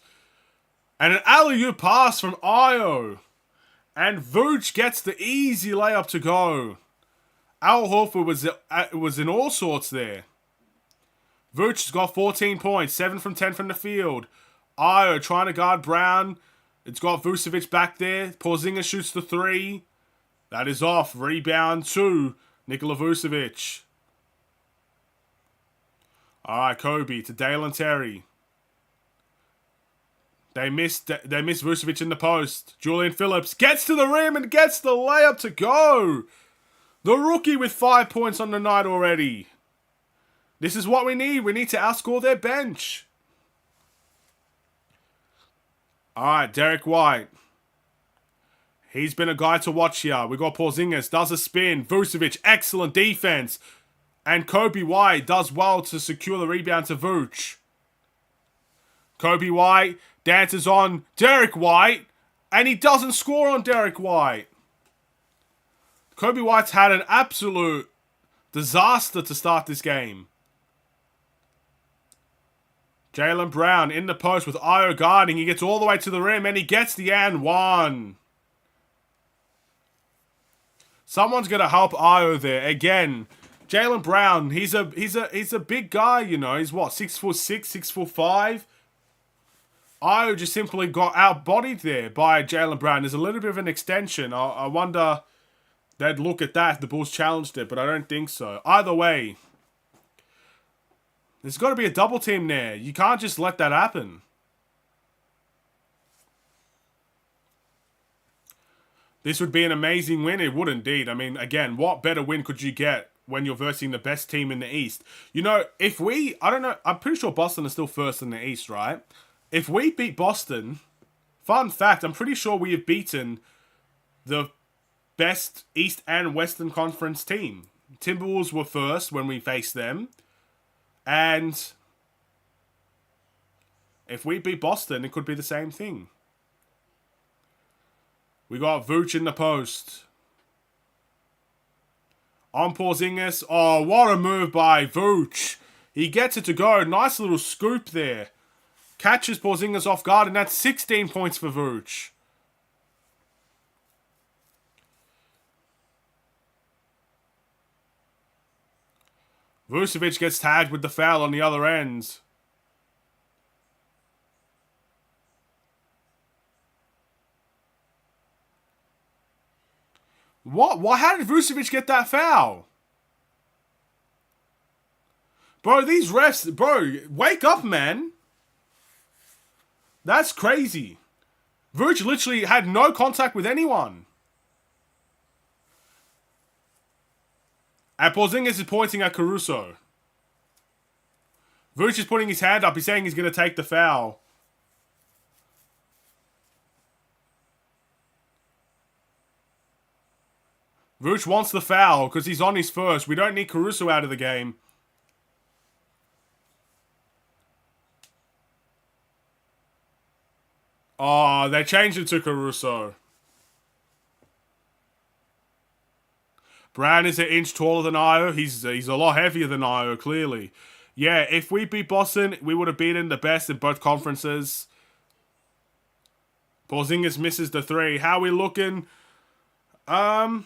And an alley-oop pass from Io. And Vooch gets the easy layup to go. Al Horford was in all sorts there. Vooch has got 14 points. 7 from 10 from the field. Io trying to guard Brown. It's got Vucevic back there. Porzingis shoots the three. That is off. Rebound to Nikola Vucevic. Alright, Kobe to Dalen Terry. They miss Vucevic in the post. Julian Phillips gets to the rim and gets the layup to go. The rookie with 5 points on the night already. This is what we need. We need to outscore their bench. Alright, Derek White. He's been a guy to watch here. We got Porzingis, does a spin. Vucevic, excellent defense. And Kobe White does well to secure the rebound to Vooch. Kobe White dances on Derek White. And he doesn't score on Derek White. Kobe White's had an absolute disaster to start this game. Jaylen Brown in the post with Io guarding. He gets all the way to the rim and he gets the and one. Someone's gonna help Io there again. Jaylen Brown, he's a big guy, you know. He's what, 6'6", 6'5". Io just simply got outbodied there by Jaylen Brown. There's a little bit of an extension. I wonder they'd look at that if the Bulls challenged it, but I don't think so. Either way, there's got to be a double team there. You can't just let that happen. This would be an amazing win. It would indeed. I mean, again, what better win could you get when you're versing the best team in the East? You know, if we... I don't know. I'm pretty sure Boston is still first in the East, right? If we beat Boston... Fun fact, I'm pretty sure we have beaten the best East and Western Conference team. Timberwolves were first when we faced them. And if we beat Boston, it could be the same thing. We got Vooch in the post. On Porzingis. Oh, what a move by Vooch. He gets it to go. Nice little scoop there. Catches Porzingis off guard, and that's 16 points for Vooch. Vucevic gets tagged with the foul on the other end. What? How did Vucevic get that foul? Bro, these refs... Bro, wake up, man. That's crazy. Vooch literally had no contact with anyone. And Porzingis is pointing at Caruso. Vooch is putting his hand up. He's saying he's going to take the foul. Vooch wants the foul because he's on his first. We don't need Caruso out of the game. Oh, they changed it to Caruso. Brown is an inch taller than Io. He's a lot heavier than Io, clearly. Yeah, if we beat Boston, we would have beaten the best in both conferences. Porzingis misses the three. How are we looking? We're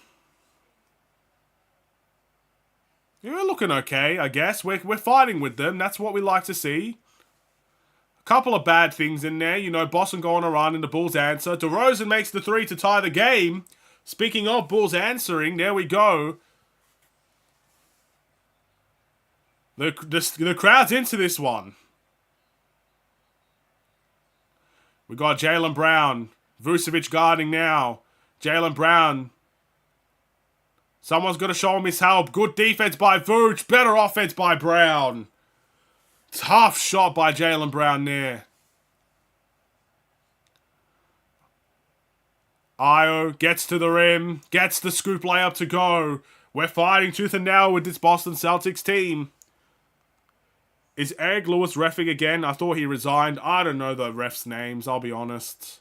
looking okay, I guess. We're fighting with them. That's what we like to see. A couple of bad things in there. You know, Boston going around and the Bulls answer. DeRozan makes the three to tie the game. Speaking of Bulls answering, there we go. The crowd's into this one. We got Jaylen Brown. Vucevic guarding now. Jaylen Brown. Someone's got to show him his help. Good defense by Vooch. Better offense by Brown. Tough shot by Jaylen Brown there. Io gets to the rim. Gets the scoop layup to go. We're fighting tooth and nail with this Boston Celtics team. Is Eric Lewis reffing again? I thought he resigned. I don't know the refs' names, I'll be honest.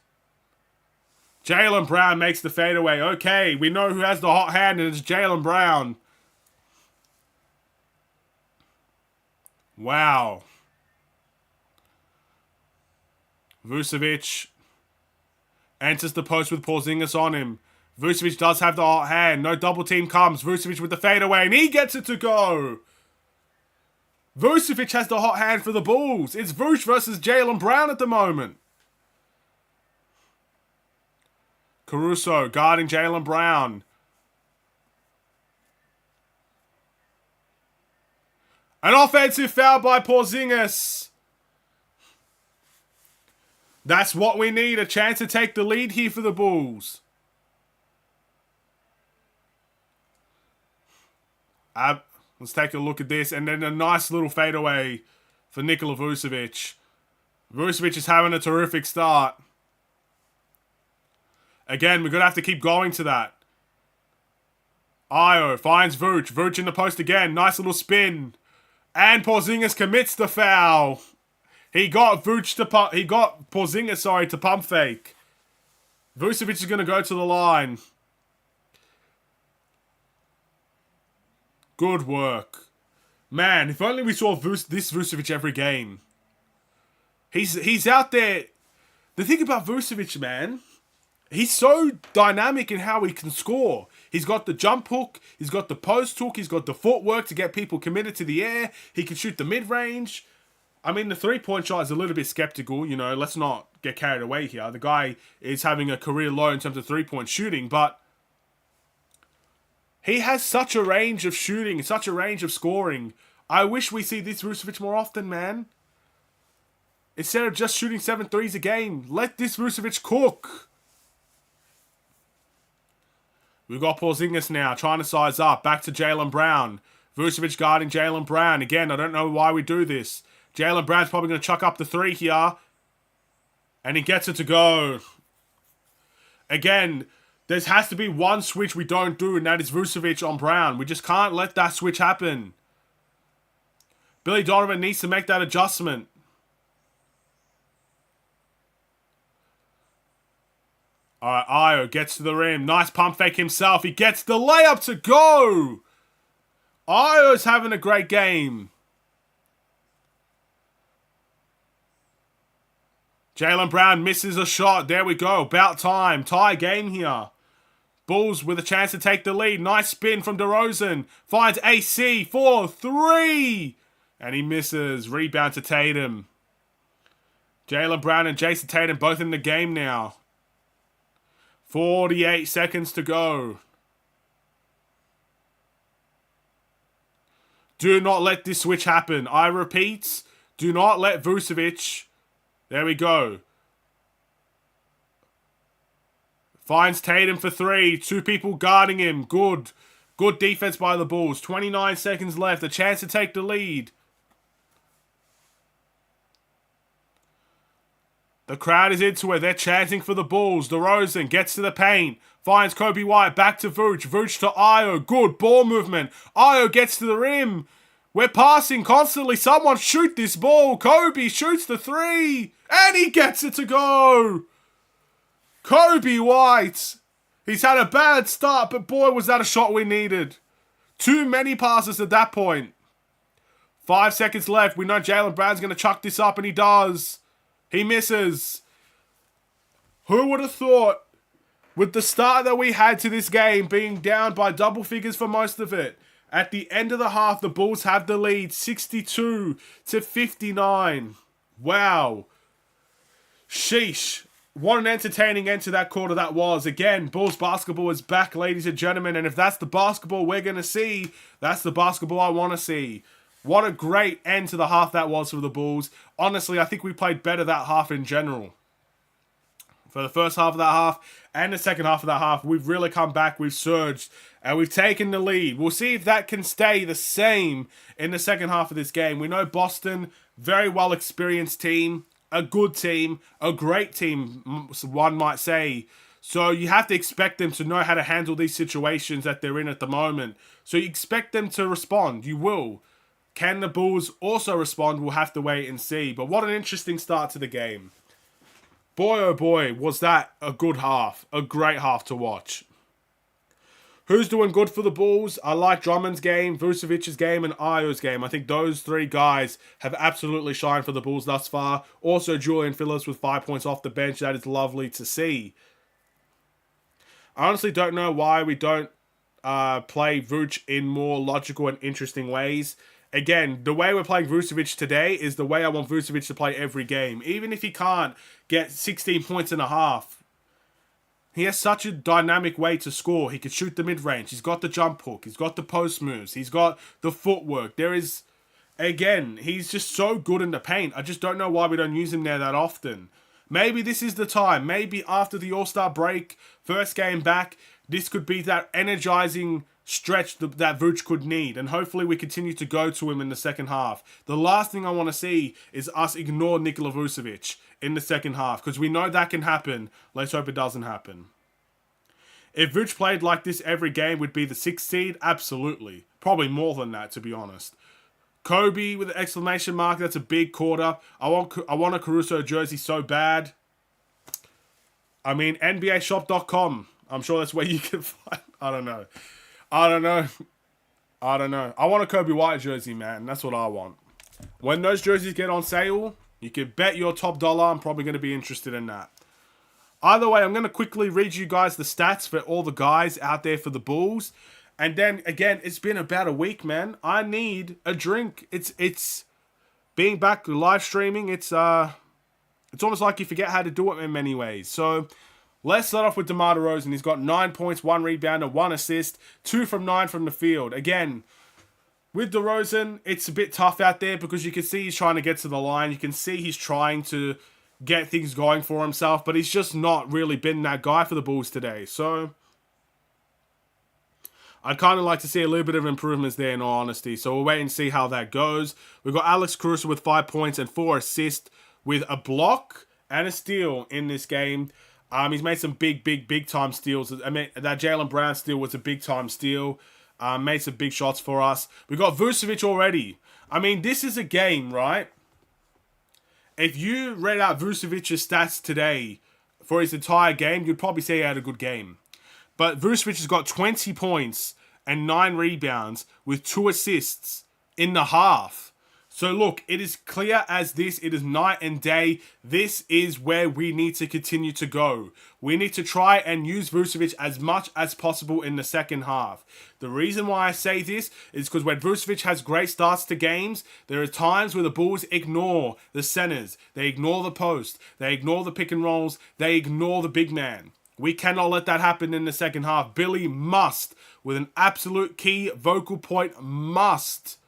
Jaylen Brown makes the fadeaway. Okay, we know who has the hot hand, and it's Jaylen Brown. Wow. Vucevic enters the post with Porzingis on him. Vucevic does have the hot hand. No double team comes. Vucevic with the fadeaway, and he gets it to go. Vucevic has the hot hand for the Bulls. It's Vuce versus Jaylen Brown at the moment. Caruso guarding Jaylen Brown. An offensive foul by Porzingis. That's what we need. A chance to take the lead here for the Bulls. Let's take a look at this. And then a nice little fadeaway for Nikola Vucevic. Vucevic is having a terrific start. Again, we're going to have to keep going to that. Io finds Vooch. Vooch in the post again. Nice little spin. And Porzingis commits the foul. He got Porzingis to pump fake. Vucevic is going to go to the line. Good work. Man, if only we saw this Vucevic every game. He's out there. The thing about Vucevic, man, he's so dynamic in how he can score. He's got the jump hook. He's got the post hook. He's got the footwork to get people committed to the air. He can shoot the mid-range. I mean, the three-point shot is a little bit skeptical. You know, let's not get carried away here. The guy is having a career low in terms of three-point shooting, but he has such a range of shooting, such a range of scoring. I wish we see this Vucevic more often, man. Instead of just shooting 7 threes a game, let this Vucevic cook. We've got Porzingis now trying to size up. Back to Jaylen Brown. Vucevic guarding Jaylen Brown. Again, I don't know why we do this. Jaylen Brown's probably going to chuck up the 3 here. And he gets it to go. Again, there has to be one switch we don't do, and that is Vucevic on Brown. We just can't let that switch happen. Billy Donovan needs to make that adjustment. Alright, Io gets to the rim. Nice pump fake himself. He gets the layup to go. Io's having a great game. Jaylen Brown misses a shot. There we go. About time. Tie game here. Bulls with a chance to take the lead. Nice spin from DeRozan. Finds AC for 3. And he misses. Rebound to Tatum. Jaylen Brown and Jason Tatum both in the game now. 48 seconds to go. Do not let this switch happen. I repeat, do not let Vucevic. There we go. Finds Tatum for 3. 2 people guarding him. Good. Good defense by the Bulls. 29 seconds left. A chance to take the lead. The crowd is into it. They're chanting for the Bulls. DeRozan gets to the paint. Finds Kobe White. Back to Vooch. Vooch to Io. Good ball movement. Io gets to the rim. We're passing constantly. Someone shoot this ball. Kobe shoots the 3. And he gets it to go. Kobe White. He's had a bad start, but boy, was that a shot we needed. Too many passes at that point. 5 seconds left. We know Jaylen Brown's going to chuck this up, and he does. He misses. Who would have thought, with the start that we had to this game, being down by double figures for most of it, at the end of the half, the Bulls have the lead, 62-59. Wow. Sheesh. What an entertaining end to that quarter that was. Again, Bulls basketball is back, ladies and gentlemen. And if that's the basketball we're going to see, that's the basketball I want to see. What a great end to the half that was for the Bulls. Honestly, I think we played better that half in general. For the first half of that half and the second half of that half, we've really come back, we've surged, and we've taken the lead. We'll see if that can stay the same in the second half of this game. We know Boston, very well experienced team, a good team, a great team, one might say. So you have to expect them to know how to handle these situations that they're in at the moment. So you expect them to respond. You will. Can the Bulls also respond? We'll have to wait and see. But what an interesting start to the game. Boy, oh boy, was that a good half. A great half to watch. Who's doing good for the Bulls? I like Drummond's game, Vucevic's game, and Io's game. I think those 3 guys have absolutely shined for the Bulls thus far. Also, Julian Phillips with 5 points off the bench. That is lovely to see. I honestly don't know why we don't play Vooch in more logical and interesting ways. again, the way we're playing Vucevic today is the way I want Vucevic to play every game. Even if he can't get 16 points and a half, he has such a dynamic way to score. He can shoot the mid-range. He's got the jump hook. He's got the post moves. He's got the footwork. Again, he's just so good in the paint. I just don't know why we don't use him there that often. Maybe this is the time. Maybe after the All-Star break, first game back, this could be that energizing stretch that Vooch could need. And hopefully we continue to go to him in the second half. The last thing I want to see is us ignore Nikola Vucevic in the second half. Because we know that can happen. Let's hope it doesn't happen. If Vooch played like this every game, would be the 6th seed? Absolutely. Probably more than that, to be honest. Kobe with an exclamation mark. That's a big quarter. I want a Caruso jersey so bad. I mean, NBAshop.com. I'm sure that's where you can find. I don't know. I want a Kobe White jersey, man. That's what I want. When those jerseys get on sale, you can bet your top dollar I'm probably going to be interested in that. Either way, I'm going to quickly read you guys the stats for all the guys out there for the Bulls. And then, again, it's been about a week, man. I need a drink. It's being back live streaming. It's almost like you forget how to do it in many ways. So, let's start off with DeMar DeRozan. He's got 9 points, 1 rebound, and 1 assist. 2 from 9 from the field. Again, with DeRozan, it's a bit tough out there because you can see he's trying to get to the line. You can see he's trying to get things going for himself. But he's just not really been that guy for the Bulls today. So I'd kind of like to see a little bit of improvements there, in all honesty. So we'll wait and see how that goes. We've got Alex Caruso with 5 points and 4 assists with a block and a steal in this game. He's made some big time steals. I mean, that Jaylen Brown steal was a big time steal. Made some big shots for us. We got Vucevic already. I mean, this is a game, right? If you read out Vucevic's stats today for his entire game, you'd probably say he had a good game. But Vucevic has got 20 points and 9 rebounds with 2 assists in the half. So look, it is clear as this. It is night and day. This is where we need to continue to go. We need to try and use Vucevic as much as possible in the second half. The reason why I say this is because when Vucevic has great starts to games, there are times where the Bulls ignore the centers. They ignore the post. They ignore the pick and rolls. They ignore the big man. We cannot let that happen in the second half. Billy must, with an absolute key vocal point, must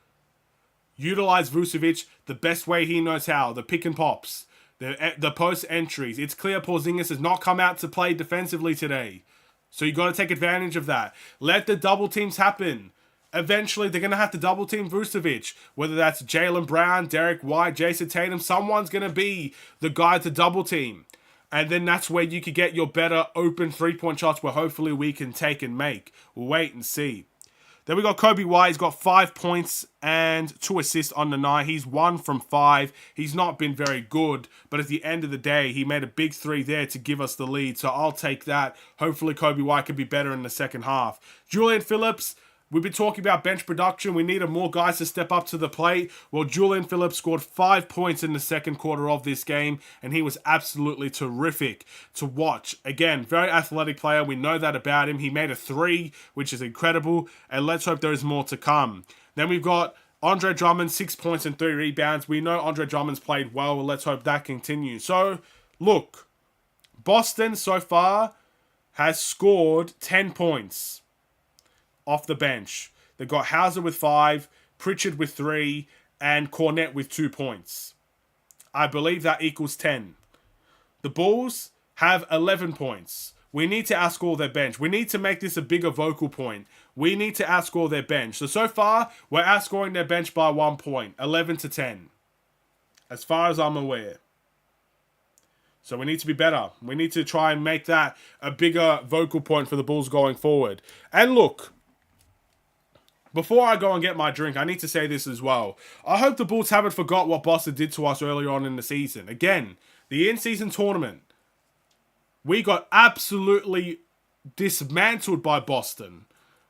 utilize Vucevic the best way he knows how. The pick and pops, the post entries. It's clear Porzingis has not come out to play defensively today. So you got to take advantage of that. Let the double teams happen. Eventually, they're going to have to double team Vucevic. Whether that's Jaylen Brown, Derek White, Jason Tatum, someone's going to be the guy to double team. And then that's where you could get your better open 3-point shots where hopefully we can take and make. We'll wait and see. Then we got Kobe White. He's got 5 points and 2 assists on the night. He's 1 from 5. He's not been very good. But at the end of the day, he made a big 3 there to give us the lead. So I'll take that. Hopefully Kobe White can be better in the second half. Julian Phillips. We've been talking about bench production. We needed more guys to step up to the plate. Well, Julian Phillips scored 5 points in the second quarter of this game, and he was absolutely terrific to watch. Again, very athletic player. We know that about him. He made a 3, which is incredible, and let's hope there is more to come. Then we've got Andre Drummond, 6 points and 3 rebounds. We know Andre Drummond's played well. Let's hope that continues. So, look, Boston so far has scored 10 points off the bench. They've got Hauser with 5, Pritchard with 3, and Cornette with 2 points. I believe that equals 10. The Bulls have 11 points. We need to outscore their bench. We need to make this a bigger vocal point. We need to outscore their bench. So far, we're outscoring their bench by 1 point, 11-10. As far as I'm aware. So we need to be better. We need to try and make that a bigger vocal point for the Bulls going forward. And look, before I go and get my drink, I need to say this as well. I hope the Bulls haven't forgot what Boston did to us earlier on in the season. Again, the in-season tournament. We got absolutely dismantled by Boston.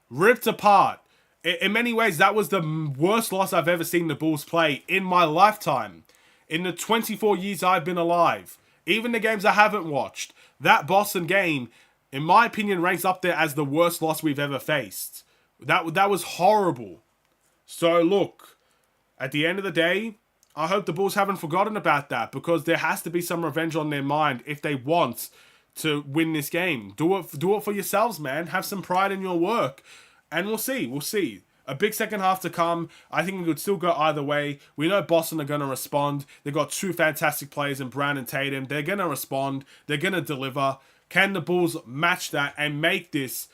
Ripped apart. In many ways, that was the worst loss I've ever seen the Bulls play in my lifetime. In the 24 years I've been alive. Even the games I haven't watched. That Boston game, in my opinion, ranks up there as the worst loss we've ever faced. That was horrible. So look, at the end of the day, I hope the Bulls haven't forgotten about that, because there has to be some revenge on their mind if they want to win this game. Do it for yourselves, man. Have some pride in your work, and we'll see. We'll see. A big second half to come. I think it could still go either way. We know Boston are going to respond. They've got two fantastic players in Brown and Tatum. They're going to respond. They're going to deliver. Can the Bulls match that and make this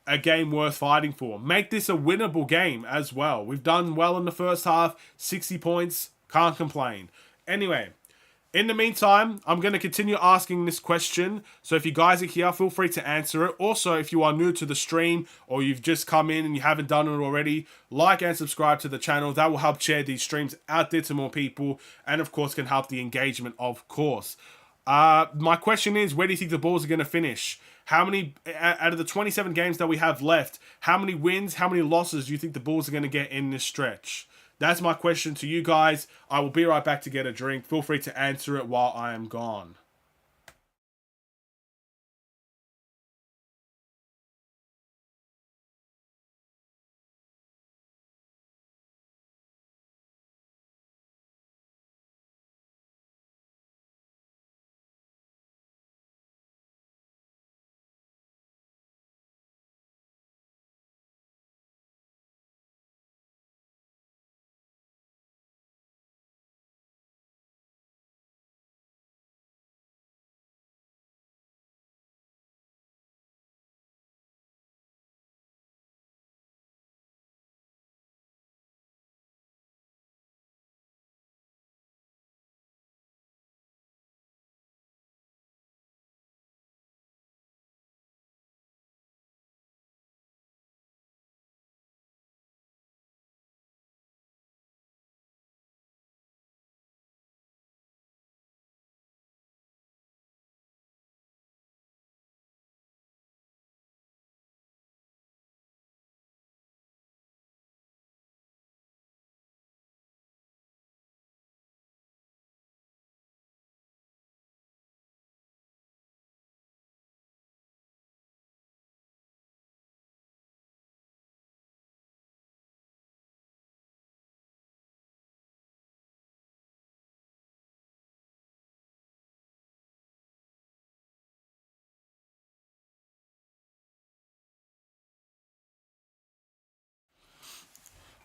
a game worth fighting for? Make this a winnable game as well. We've done well in the first half. 60 points. Can't complain. Anyway, in the meantime, I'm going to continue asking this question. So if you guys are here, feel free to answer it. Also, if you are new to the stream or you've just come in and you haven't done it already, like and subscribe to the channel. That will help share these streams out there to more people, and of course can help the engagement, of course. My question is, where do you think the Bulls are going to finish? How many, out of the 27 games that we have left, how many wins, how many losses do you think the Bulls are going to get in this stretch? That's my question to you guys. I will be right back to get a drink. Feel free to answer it while I am gone.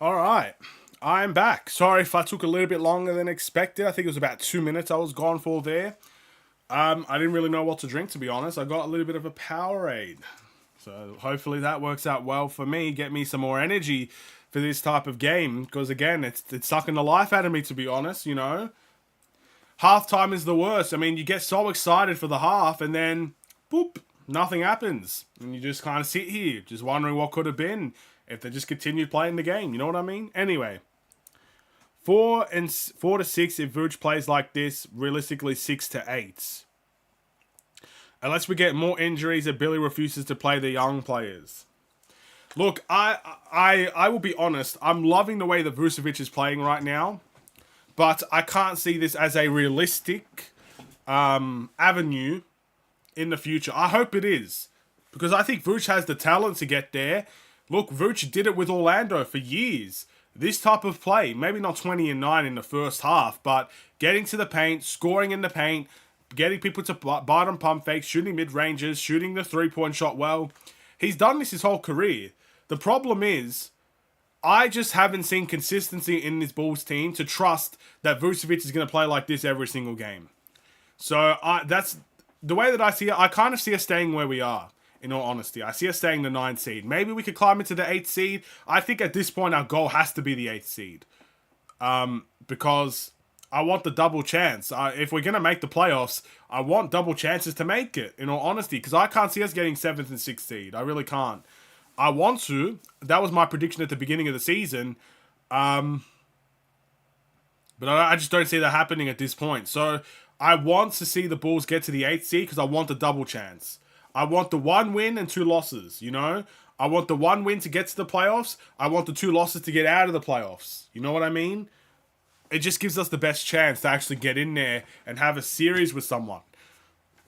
All right. I'm back. Sorry if I took a little bit longer than expected. I think it was about 2 minutes I was gone for there. I didn't really know what to drink, to be honest. I got a little bit of a Powerade. So hopefully that works out well for me. Get me some more energy for this type of game. Because again, it's sucking the life out of me, to be honest, you know. Halftime is the worst. I mean, you get so excited for the half and then, boop, nothing happens. And you just kind of sit here, just wondering what could have been if they just continued playing the game. You know what I mean? Anyway, 4 to 6 if Vooch plays like this. Realistically, 6 to 8. Unless we get more injuries and Billy refuses to play the young players. Look, I will be honest. I'm loving the way that Vucevic is playing right now. But I can't see this as a realistic avenue in the future. I hope it is. Because I think Vooch has the talent to get there. Look, Vooch did it with Orlando for years. This type of play, maybe not 20-9 in the first half, but getting to the paint, scoring in the paint, getting people to bottom pump fakes, shooting mid-ranges, shooting the three-point shot well. He's done this his whole career. The problem is, I just haven't seen consistency in this Bulls team to trust that Vucevic is going to play like this every single game. So that's the way that I see it. I kind of see us staying where we are, in all honesty. I see us staying the 9th seed. Maybe we could climb into the 8th seed. I think at this point our goal has to be the 8th seed. Because I want the double chance. If we're going to make the playoffs, I want double chances to make it, in all honesty. Because I can't see us getting 7th and 6th seed. I really can't. I want to. That was my prediction at the beginning of the season. But I just don't see that happening at this point. So I want to see the Bulls get to the 8th seed because I want the double chance. I want the 1 win and 2 losses, you know? I want the 1 win to get to the playoffs. I want the 2 losses to get out of the playoffs. You know what I mean? It just gives us the best chance to actually get in there and have a series with someone.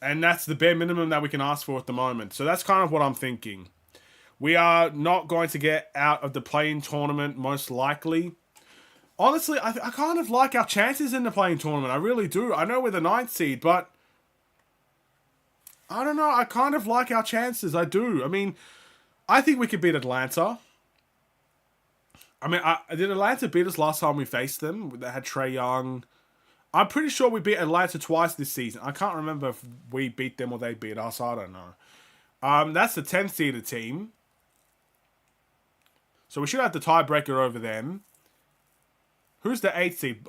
And that's the bare minimum that we can ask for at the moment. So that's kind of what I'm thinking. We are not going to get out of the play-in tournament, most likely. Honestly, I kind of like our chances in the playing tournament. I really do. I know we're the ninth seed, but I don't know. I kind of like our chances. I do. I mean, I think we could beat Atlanta. I mean, did Atlanta beat us last time we faced them? They had Trae Young. I'm pretty sure we beat Atlanta twice this season. I can't remember if we beat them or they beat us. I don't know. That's the 10th seeded team. So we should have the tiebreaker over them. Who's the 8th seed?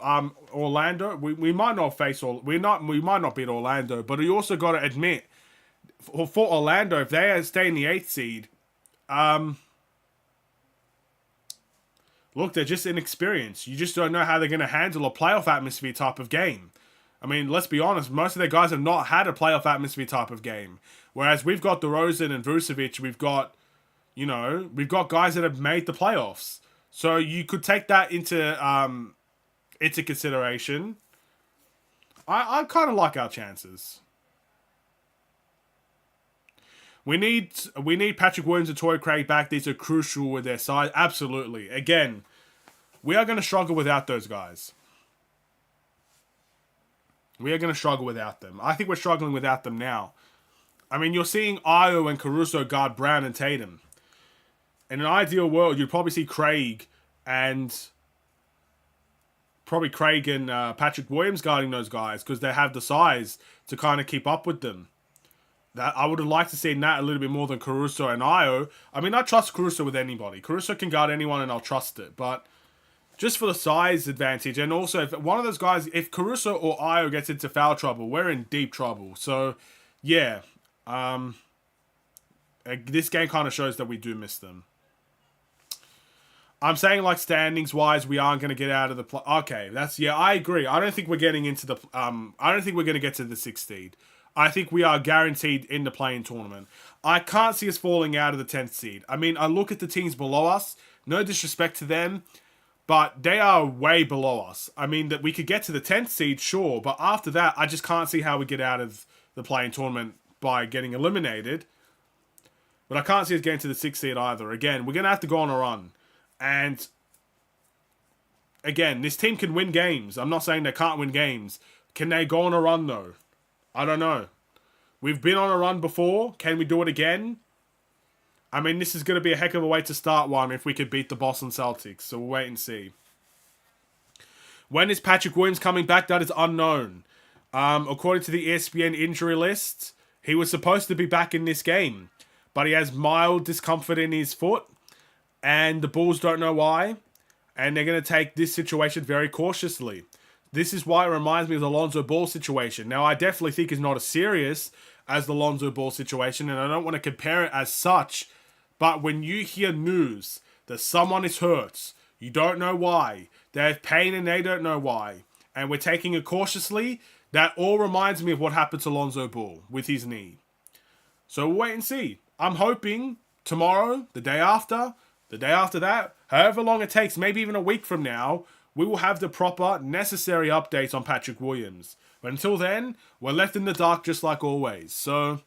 Orlando. We might not face we might not beat Orlando, but you also got to admit for Orlando, if they stay in the 8th seed, look, they're just inexperienced. You just don't know how they're going to handle a playoff atmosphere type of game. I mean, let's be honest, most of their guys have not had a playoff atmosphere type of game. Whereas we've got DeRozan and Vucevic, we've got guys that have made the playoffs. So you could take that into consideration. I kind of like our chances. We need Patrick Williams and Torrey Craig back. These are crucial with their size. Absolutely. Again, we are going to struggle without those guys. We are going to struggle without them. I think we're struggling without them now. I mean, you're seeing Ayo and Caruso guard Brown and Tatum. In an ideal world, you'd probably see Craig and Patrick Williams guarding those guys because they have the size to kind of keep up with them. That I would have liked to see that a little bit more than Caruso and Ayo. I mean, I trust Caruso with anybody. Caruso can guard anyone and I'll trust it. But just for the size advantage, and also if one of those guys, if Caruso or Ayo gets into foul trouble, we're in deep trouble. So, yeah. This game kind of shows that we do miss them. I'm saying like standings wise, we aren't going to get out of the okay, I agree. I don't think we're getting into the I don't think we're going to get to the 6th seed. I think we are guaranteed in the play-in tournament. I can't see us falling out of the 10th seed. I mean, I look at the teams below us. No disrespect to them, but they are way below us. I mean, that we could get to the 10th seed, sure, but after that, I just can't see how we get out of the play-in tournament by getting eliminated. But I can't see us getting to the 6th seed either. Again, we're going to have to go on a run. And again, this team can win games. I'm not saying they can't win games. Can they go on a run, though? I don't know. We've been on a run before. Can we do it again? I mean, this is going to be a heck of a way to start one if we could beat the Boston Celtics. So we'll wait and see. When is Patrick Williams coming back? That is unknown. According to the ESPN injury list, he was supposed to be back in this game. But he has mild discomfort in his foot. And the Bulls don't know why. And they're going to take this situation very cautiously. This is why it reminds me of the Lonzo Ball situation. Now, I definitely think it's not as serious as the Lonzo Ball situation, and I don't want to compare it as such, but when you hear news that someone is hurt, you don't know why, they have pain and they don't know why, and we're taking it cautiously, that all reminds me of what happened to Lonzo Ball with his knee. So we'll wait and see. I'm hoping tomorrow, the day after that, however long it takes, maybe even a week from now, we will have the proper, necessary updates on Patrick Williams. But until then, we're left in the dark just like always. So,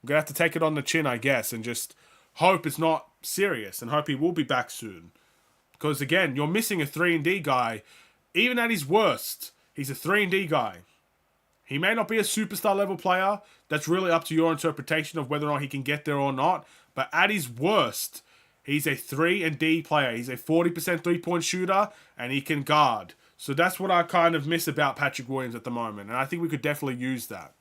we're going to have to take it on the chin, I guess, and just hope it's not serious and hope he will be back soon. Because, again, you're missing a 3-and-D guy. Even at his worst, he's a 3-and-D guy. He may not be a superstar level player. That's really up to your interpretation of whether or not he can get there or not. But at his worst, he's a 3-and-D player. He's a 40% three-point shooter, and he can guard. So that's what I kind of miss about Patrick Williams at the moment, and I think we could definitely use that.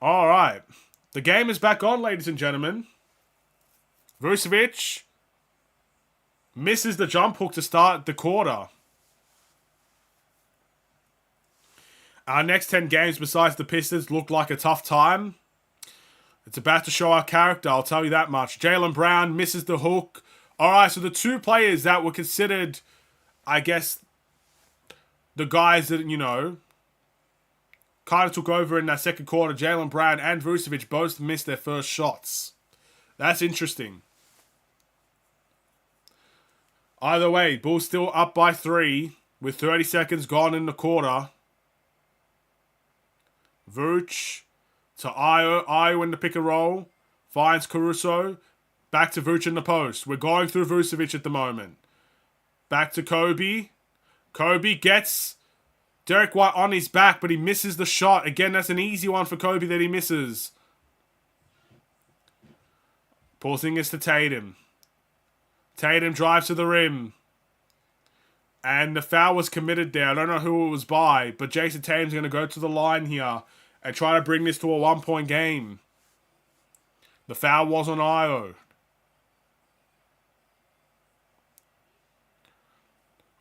All right. The game is back on, ladies and gentlemen. Vucevic misses the jump hook to start the quarter. Our next 10 games besides the Pistons look like a tough time. It's about to show our character, I'll tell you that much. Jaylen Brown misses the hook. Alright, so the two players that were considered, I guess, the guys that, kind of took over in that second quarter, Jaylen Brown and Vucevic both missed their first shots. That's interesting. Either way, Bulls still up by 3 with 30 seconds gone in the quarter. Vooch to Ayo in the pick and roll. Finds Caruso. Back to Vooch in the post. We're going through Vucevic at the moment. Back to Kobe. Kobe gets Derek White on his back, but he misses the shot. Again, that's an easy one for Kobe that he misses. Porzingis to Tatum. Tatum drives to the rim. And the foul was committed there. I don't know who it was by, but Jason Tatum's going to go to the line here and try to bring this to a 1-point game. The foul was on Io.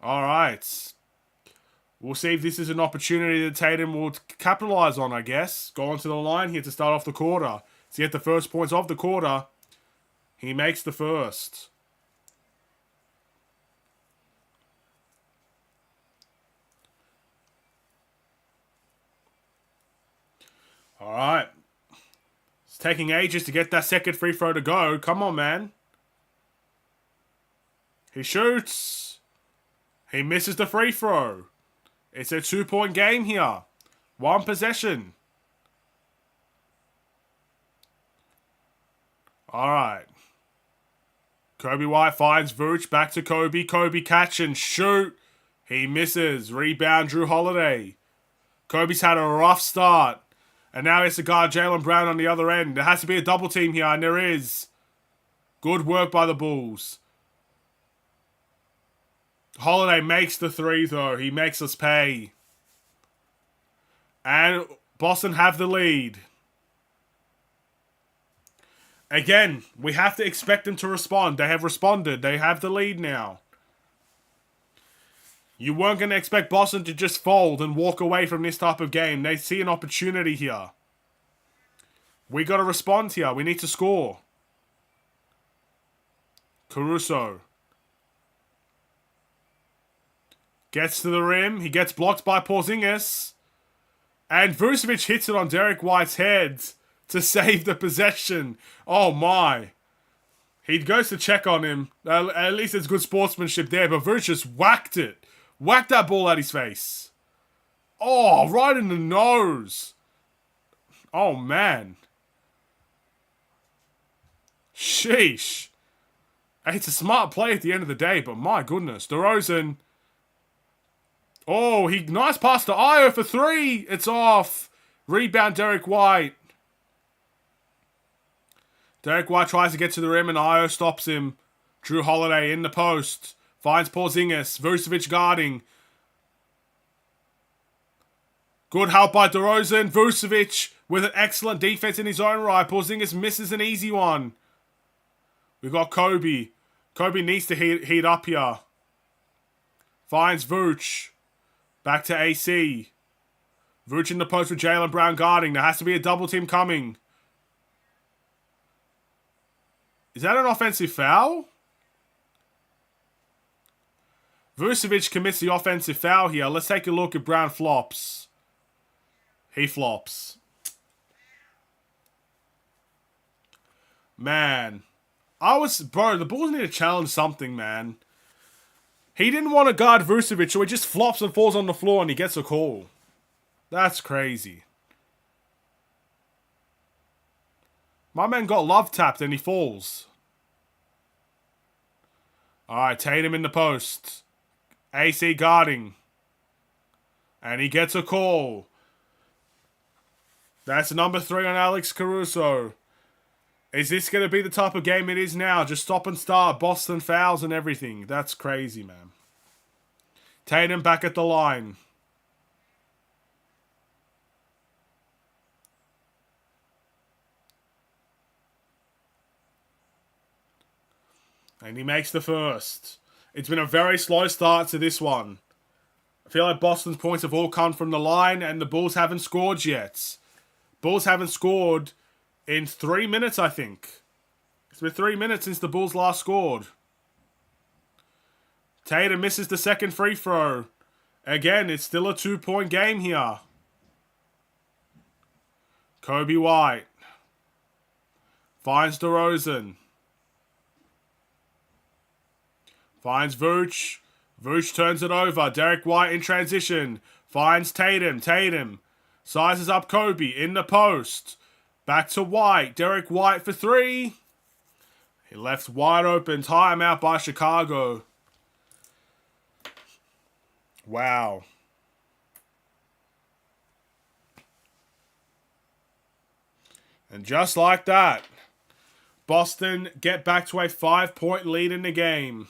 Alright. We'll see if this is an opportunity that Tatum will capitalize on, I guess. Go onto the line here to start off the quarter. To get the first points of the quarter. He makes the first. Alright. It's taking ages to get that second free throw to go. Come on, man. He shoots. He misses the free throw. It's a 2-point game here. 1 possession. Alright. Kobe White finds Vooch. Back to Kobe. Kobe catch and shoot. He misses. Rebound Drew Holiday. Kobe's had a rough start. And now it's the guard Jaylen Brown on the other end. There has to be a double team here, and there is. Good work by the Bulls. Holiday makes the 3, though. He makes us pay. And Boston have the lead. Again, we have to expect them to respond. They have responded. They have the lead now. You weren't going to expect Boston to just fold and walk away from this type of game. They see an opportunity here. We got to respond here. We need to score. Caruso. Gets to the rim. He gets blocked by Porzingis. And Vucevic hits it on Derek White's head to save the possession. Oh my. He goes to check on him. At least it's good sportsmanship there. But Vucevic just whacked it. Whacked that ball at his face. Oh, right in the nose. Oh, man. Sheesh. It's a smart play at the end of the day, but my goodness. DeRozan. Oh, nice pass to Io for 3. It's off. Rebound Derek White. Derek White tries to get to the rim and Io stops him. Drew Holiday in the post. Finds Porzingis. Vucevic guarding. Good help by DeRozan. Vucevic with an excellent defense in his own right. Porzingis misses an easy one. We've got Kobe. Kobe needs to heat up here. Finds Vooch. Back to AC. Vooch in the post with Jaylen Brown guarding. There has to be a double team coming. Is that an offensive foul? Vucevic commits the offensive foul here. Let's take a look at Brown flops. He flops. Man. Bro, the Bulls need to challenge something, man. He didn't want to guard Vucevic, so he just flops and falls on the floor and he gets a call. That's crazy. My man got love tapped and he falls. Alright, Tatum in the post. AC guarding. And he gets a call. That's number 3 on Alex Caruso. Is this going to be the type of game it is now? Just stop and start. Boston fouls and everything. That's crazy, man. Tatum back at the line. And he makes the first. It's been a very slow start to this one. I feel like Boston's points have all come from the line and the Bulls haven't scored yet. Bulls haven't scored in 3 minutes, I think. It's been 3 minutes since the Bulls last scored. Tatum misses the second free throw. Again, it's still a 2-point game here. Kobe White. Finds DeRozan. Finds Vooch. Vooch turns it over. Derek White in transition. Finds Tatum. Tatum sizes up Kobe in the post. Back to White. Derek White for 3. He left wide open. Timeout by Chicago. Wow. And just like that, Boston get back to a 5-point lead in the game.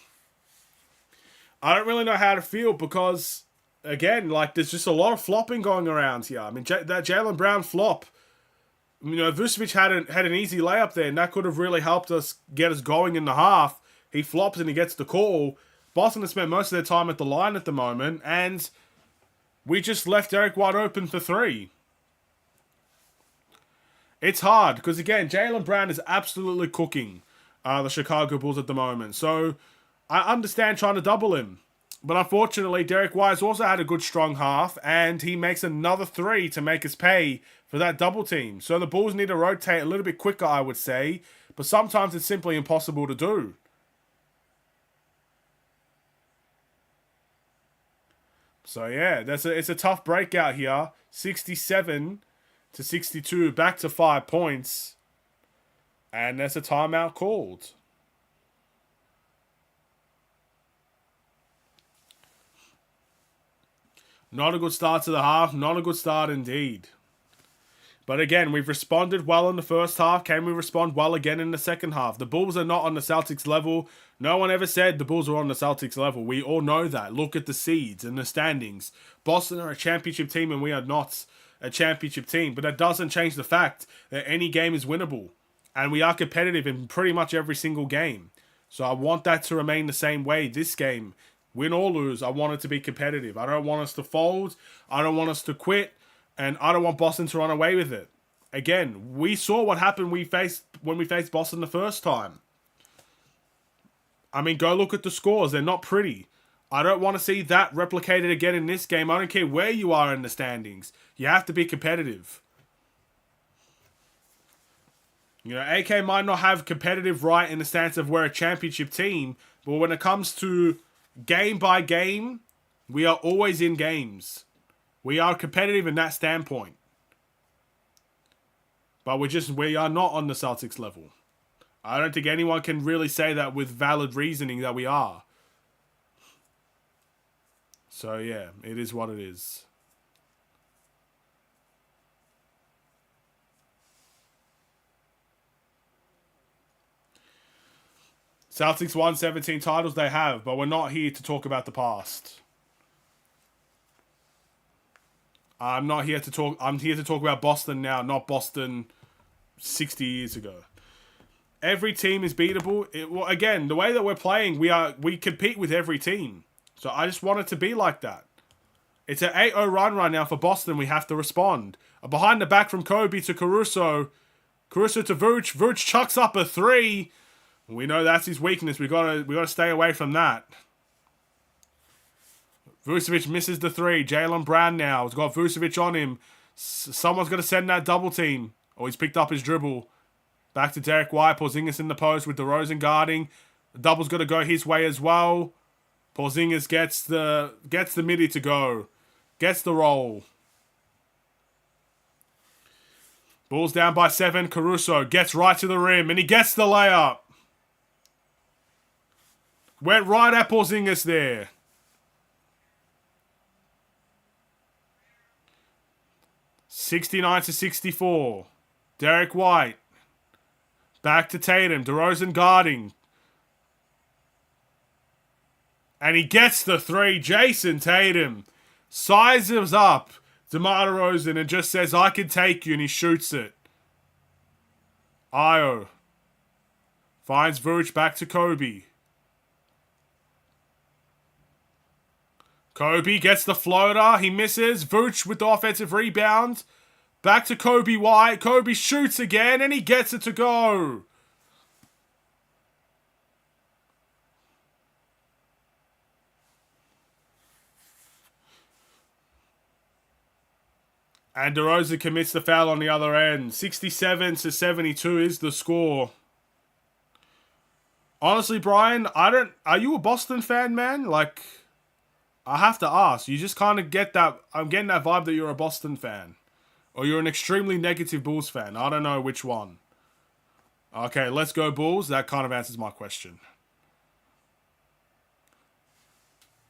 I don't really know how to feel because, again, like there's just a lot of flopping going around here. I mean, that Jaylen Brown flop, you know, Vucevic had an easy layup there, and that could have really helped us get us going in the half. He flops and he gets the call. Boston has spent most of their time at the line at the moment, and we just left Derek White open for three. It's hard because, again, Jaylen Brown is absolutely cooking the Chicago Bulls at the moment. So I understand trying to double him. But unfortunately, Derek White's also had a good strong half, and he makes another three to make us pay for that double team. So the Bulls need to rotate a little bit quicker, I would say. But sometimes it's simply impossible to do. So yeah, it's a tough breakout here. 67 to 62, back to 5 points. And there's a timeout called. Not a good start to the half. Not a good start indeed. But again, we've responded well in the first half. Can we respond well again in the second half? The Bulls are not on the Celtics level. No one ever said the Bulls were on the Celtics level. We all know that. Look at the seeds and the standings. Boston are a championship team and we are not a championship team. But that doesn't change the fact that any game is winnable. And we are competitive in pretty much every single game. So I want that to remain the same way this game. Win or lose, I want it to be competitive. I don't want us to fold. I don't want us to quit. And I don't want Boston to run away with it. Again, we saw what happened when we faced Boston the first time. I mean, go look at the scores. They're not pretty. I don't want to see that replicated again in this game. I don't care where you are in the standings. You have to be competitive. You know, AK might not have competitive right in the stance of we're a championship team, but when it comes to game by game, we are always in games. We are competitive in that standpoint. But we are not on the Celtics level. I don't think anyone can really say that with valid reasoning that we are. So yeah, it is what it is. Celtics won 17 titles, they have, but we're not here to talk about the past. I'm here to talk about Boston now, not Boston 60 years ago. Every team is beatable. Again, the way that we're playing, we compete with every team. So I just want it to be like that. It's an 8-0 run right now for Boston. We have to respond. A behind the back from Kobe to Caruso. Caruso to Vooch. Vooch chucks up a three. We know that's his weakness. We gotta stay away from that. Vucevic misses the three. Jaylen Brown now has got Vucevic on him. Someone's got to send that double team. Oh, he's picked up his dribble. Back to Derek White. Porzingis in the post with DeRozan guarding. The double's got to go his way as well. Porzingis gets the midi to go. Gets the roll. Bulls down by 7. Caruso gets right to the rim and he gets the layup. Went right at Porzingis there. $69 to 64. Derek White. Back to Tatum. DeRozan guarding. And he gets the three. Jason Tatum sizes up DeMar DeRozan and just says, I can take you, and he shoots it. Io finds Vooch back to Kobe. Kobe gets the floater. He misses. Vooch with the offensive rebound. Back to Kobe White. Kobe shoots again, and he gets it to go. And DeRozan commits the foul on the other end. 67 to 72 is the score. Honestly, Brian, are you a Boston fan, man? Like, I have to ask. You just kind of get that. I'm getting that vibe that you're a Boston fan. Or you're an extremely negative Bulls fan. I don't know which one. Okay, let's go Bulls. That kind of answers my question.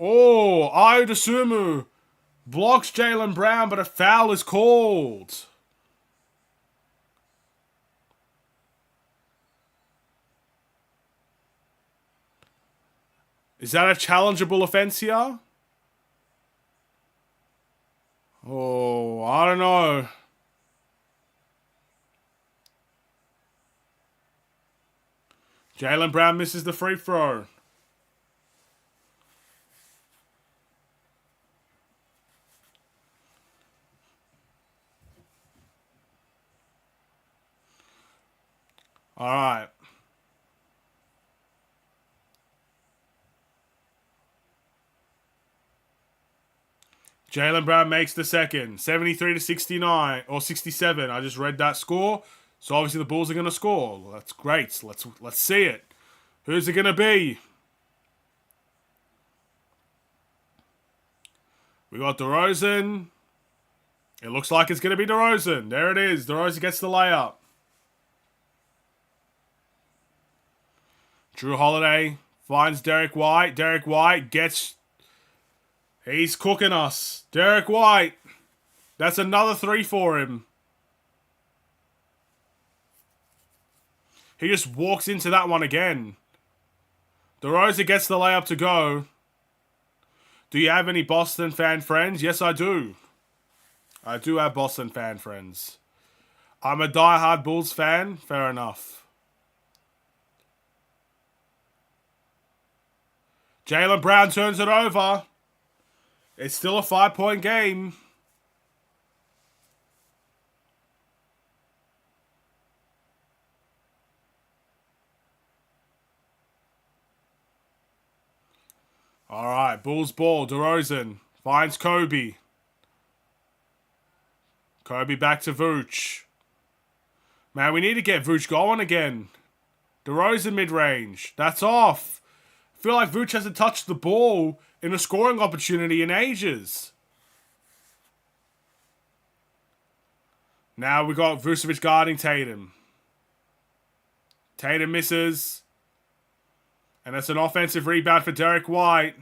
Oh, Ayo Dosunmu blocks Jaylen Brown, but a foul is called. Is that a challengeable offense here? Oh, I don't know. Jaylen Brown misses the free throw. All right. Jaylen Brown makes the second. 73 to 69 or 67. I just read that score. So obviously the Bulls are going to score. That's great. Let's see it. Who's it going to be? We got DeRozan. It looks like it's going to be DeRozan. There it is. DeRozan gets the layup. Drew Holiday finds Derek White. Derek White gets... He's cooking us. Derek White. That's another 3 for him. He just walks into that one again. DeRozan gets the layup to go. Do you have any Boston fan friends? Yes, I do. I do have Boston fan friends. I'm a diehard Bulls fan. Fair enough. Jaylen Brown turns it over. It's still a 5-point game. All right, Bulls ball. DeRozan finds Kobe. Kobe back to Vooch. Man, we need to get Vooch going again. DeRozan mid-range. That's off. I feel like Vooch hasn't touched the ball in a scoring opportunity in ages. Now we got Vucevic guarding Tatum. Tatum misses. And that's an offensive rebound for Derek White.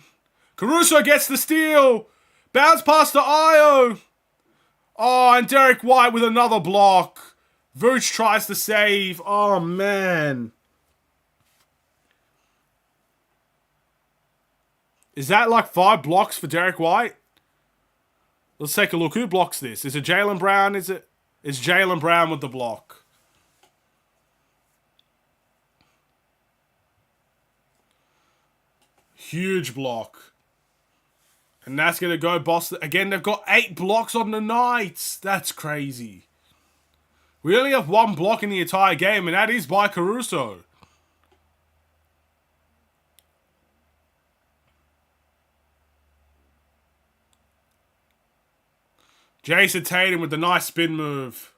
Caruso gets the steal. Bounce pass to Ayo. Oh, and Derek White with another block. Vooch tries to save. Oh, man. Is that like 5 blocks for Derek White? Let's take a look. Who blocks this? Is it Jaylen Brown? It's Jaylen Brown with the block. Huge block. And that's going to go Boston. Again, they've got 8 blocks on the night. That's crazy. We only have 1 block in the entire game, and that is by Caruso. Jason Tatum with the nice spin move.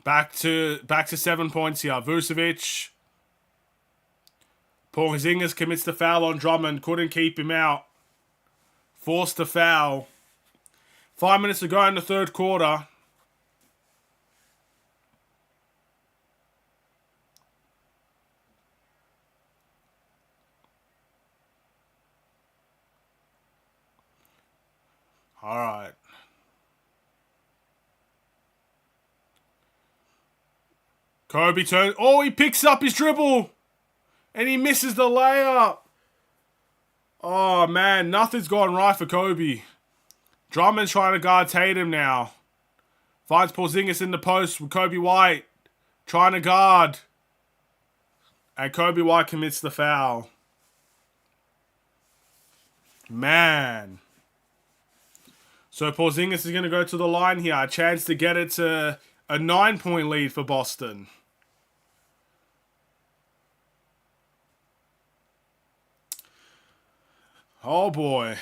Back to 7 points here. Vucevic. Porzingis commits the foul on Drummond. Couldn't keep him out. Forced to foul. 5 minutes to go in the third quarter. All right. Kobe turns. Oh, he picks up his dribble. And he misses the layup. Oh, man. Nothing's gone right for Kobe. Drummond's trying to guard Tatum now. Finds Porzingis in the post with Kobe White. Trying to guard. And Kobe White commits the foul. Man. So Porzingis is going to go to the line here. A chance to get it to a 9-point lead for Boston. Oh boy.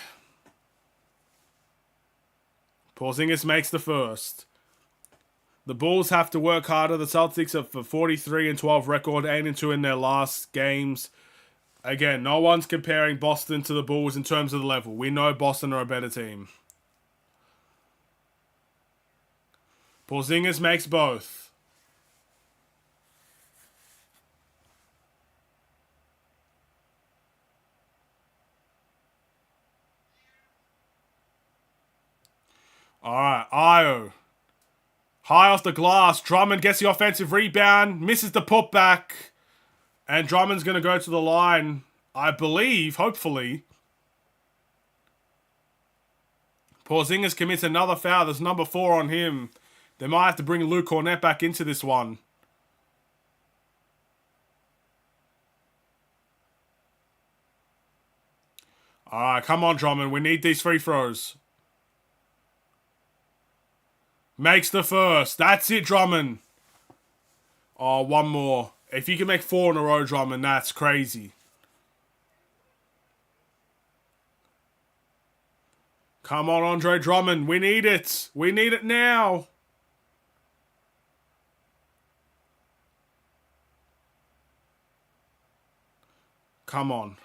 Porzingis makes the first. The Bulls have to work harder. The Celtics are for 43-12 record, 8-2 in their last games. Again, no one's comparing Boston to the Bulls in terms of the level. We know Boston are a better team. Porzingis makes both. Alright, Io. High off the glass. Drummond gets the offensive rebound. Misses the putback. And Drummond's going to go to the line, I believe, hopefully. Porzingis commits another foul. There's number 4 on him. They might have to bring Luke Cornett back into this one. Alright, come on, Drummond. We need these free throws. Makes the first. That's it, Drummond. Oh, one more. If you can make 4 in a row, Drummond, that's crazy. Come on, Andre Drummond. We need it. We need it now. Come on.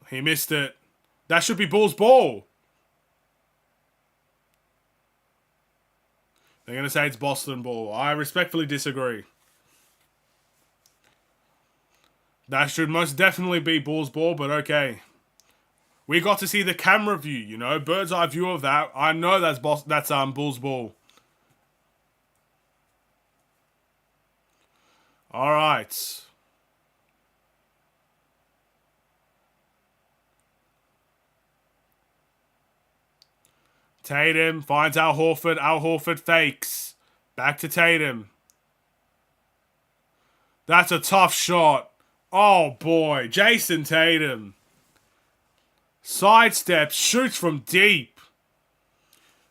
He missed it. That should be Bulls ball. They're going to say it's Boston ball. I respectfully disagree. That should most definitely be Bulls ball, but okay. We got to see the camera view, you know, bird's eye view of that. I know that's Bulls ball. All right. Tatum finds Al Horford. Al Horford fakes. Back to Tatum. That's a tough shot. Oh boy, Jason Tatum. Sidesteps, shoots from deep.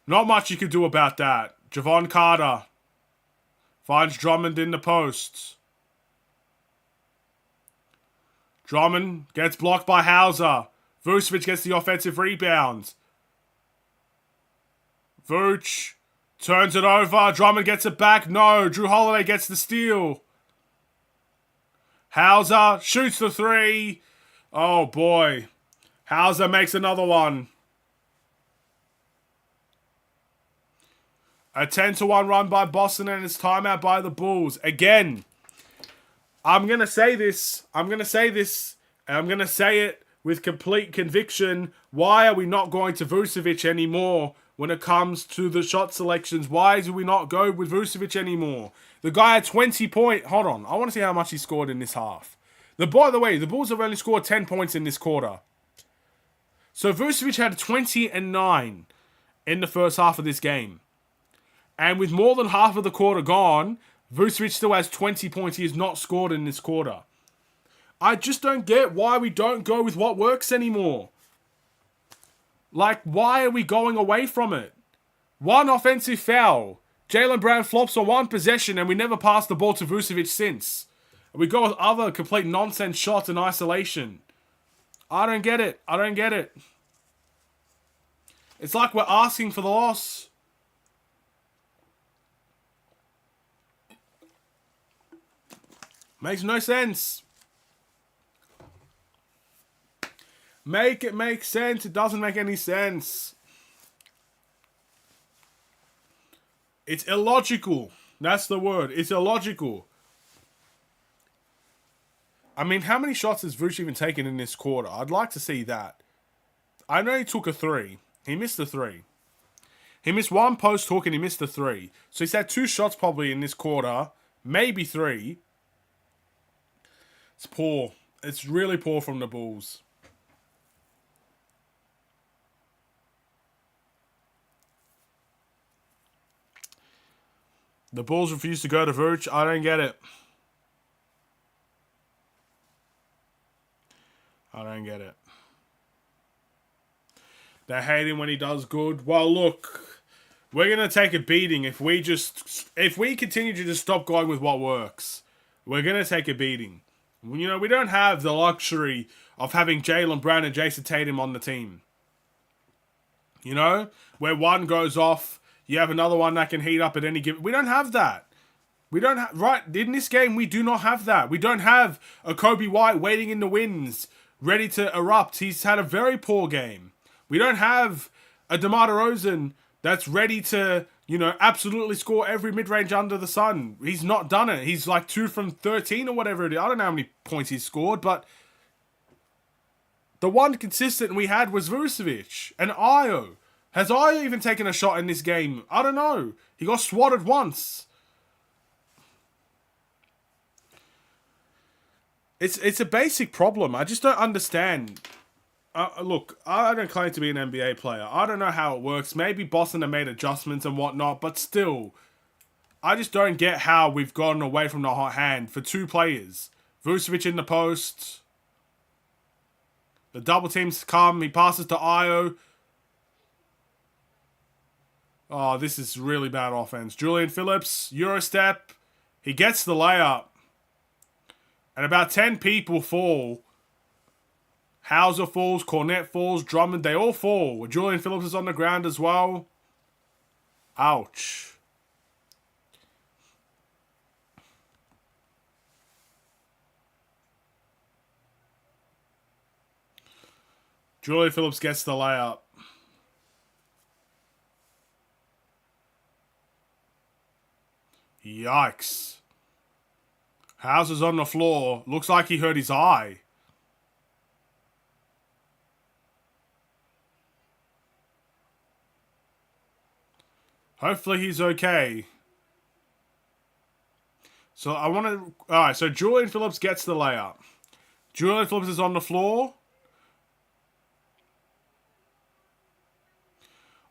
Not much you can do about that. Javon Carter finds Drummond in the posts. Drummond gets blocked by Hauser. Vucevic gets the offensive rebound. Vooch turns it over. Drummond gets it back. No, Drew Holiday gets the steal. Hauser shoots the 3. Oh boy. Hauser makes another one. A 10-1 run by Boston and it's timeout by the Bulls. Again, I'm going to say this. And I'm going to say it with complete conviction. Why are we not going to Vucevic anymore when it comes to the shot selections? Why do we not go with Vucevic anymore? The guy had 20 points. Hold on. I want to see how much he scored in this half. By the way, the Bulls have only scored 10 points in this quarter. So Vucevic had 20 and 9 in the first half of this game. And with more than half of the quarter gone, Vucevic still has 20 points he has not scored in this quarter. I just don't get why we don't go with what works anymore. Like, why are we going away from it? One offensive foul. Jaylen Brown flops on one possession and we never pass the ball to Vucevic since. We go with other complete nonsense shots in isolation. I don't get it. I don't get it. It's like we're asking for the loss. Makes no sense. Make it make sense. It doesn't make any sense. It's illogical. That's the word. It's illogical. I mean, how many shots has Vooch even taken in this quarter? I'd like to see that. I know he took a 3. He missed the 3. He missed one post hook and he missed the 3. So he's had 2 shots probably in this quarter. Maybe 3. It's poor. It's really poor from the Bulls. The Bulls refuse to go to Vooch. I don't get it. I don't get it. They hate him when he does good. Well, look, we're going to take a beating if we continue to just stop going with what works. We're going to take a beating. You know, we don't have the luxury of having Jaylen Brown and Jason Tatum on the team. You know, where one goes off, you have another one that can heat up at any given. We don't have that. We don't have, right, in this game, we do not have that. We don't have a Kobe White waiting in the wings, ready to erupt. He's had a very poor game. We don't have a DeMar DeRozan that's ready to, you know, absolutely score every mid-range under the sun. He's not done it. He's like 2 from 13 or whatever it is. I don't know how many points he's scored, but the one consistent we had was Vucevic and Io. Has I even taken a shot in this game? I don't know. He got swatted once. It's a basic problem. I just don't understand. Look, I don't claim to be an NBA player. I don't know how it works. Maybe Boston have made adjustments and whatnot, but still, I just don't get how we've gotten away from the hot hand for two players. Vucevic in the post. The double teams come. He passes to Io. Oh, this is really bad offense. Julian Phillips, Eurostep. He gets the layup. And about 10 people fall. Hauser falls, Cornette falls, Drummond, they all fall. Julian Phillips is on the ground as well. Ouch. Julian Phillips gets the layup. Yikes. Hauser's on the floor. Looks like he hurt his eye. Hopefully he's okay. So I want to... Alright, so Julian Phillips gets the layup. Julian Phillips is on the floor.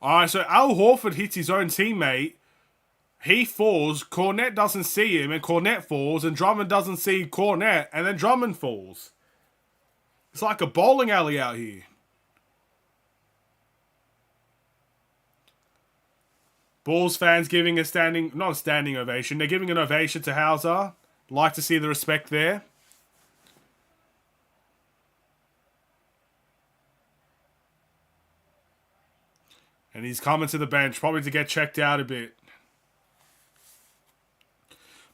Alright, so Al Horford hits his own teammate. He falls. Cornette doesn't see him, and Cornette falls. And Drummond doesn't see Cornette, and then Drummond falls. It's like a bowling alley out here. Bulls fans giving a standing... Not a standing ovation. They're giving an ovation to Hauser. Like to see the respect there. And he's coming to the bench, probably to get checked out a bit.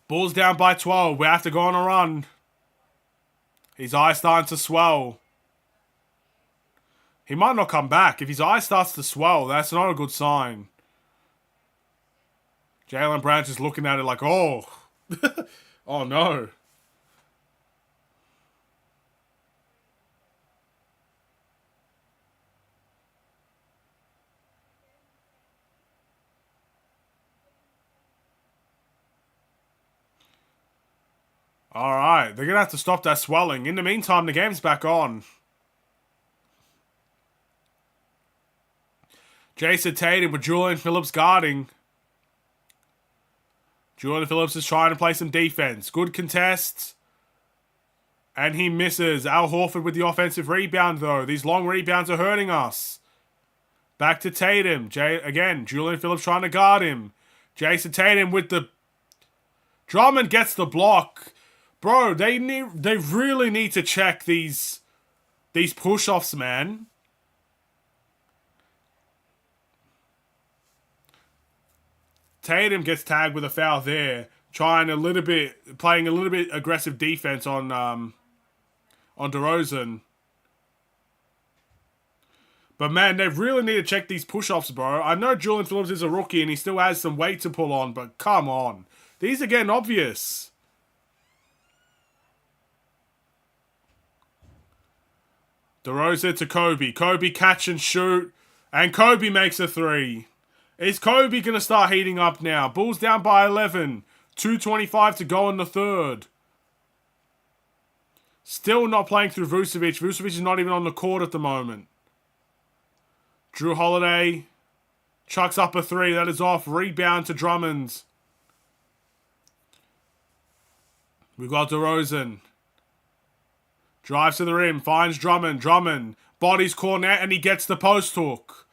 Bulls down by 12. We have to go on a run. His eye's starting to swell. He might not come back. If his eye starts to swell, that's not a good sign. Jaylen Brown's just looking at it like, oh. Oh, no. Alright, they're going to have to stop that swelling. In the meantime, the game's back on. Jason Tatum with Julian Phillips guarding. Julian Phillips is trying to play some defense. Good contest. And he misses. Al Horford with the offensive rebound, though. These long rebounds are hurting us. Back to Tatum. Again, Julian Phillips trying to guard him. Jason Tatum with the... Drummond gets the block. Bro, they really need to check these push-offs, man. Tatum gets tagged with a foul there, playing a little bit aggressive defense on DeRozan. But man, they really need to check these push-offs, bro. I know Julian Phillips is a rookie and he still has some weight to pull on, but come on. These are getting obvious. DeRozan to Kobe. Kobe catch and shoot. And Kobe makes a three. Is Kobe going to start heating up now? Bulls down by 11. 2:25 to go in the third. Still not playing through Vucevic. Vucevic is not even on the court at the moment. Drew Holiday chucks up a three. That is off. Rebound to Drummond. We've got DeRozan. Drives to the rim. Finds Drummond. Drummond bodies Cornette and he gets the post hook.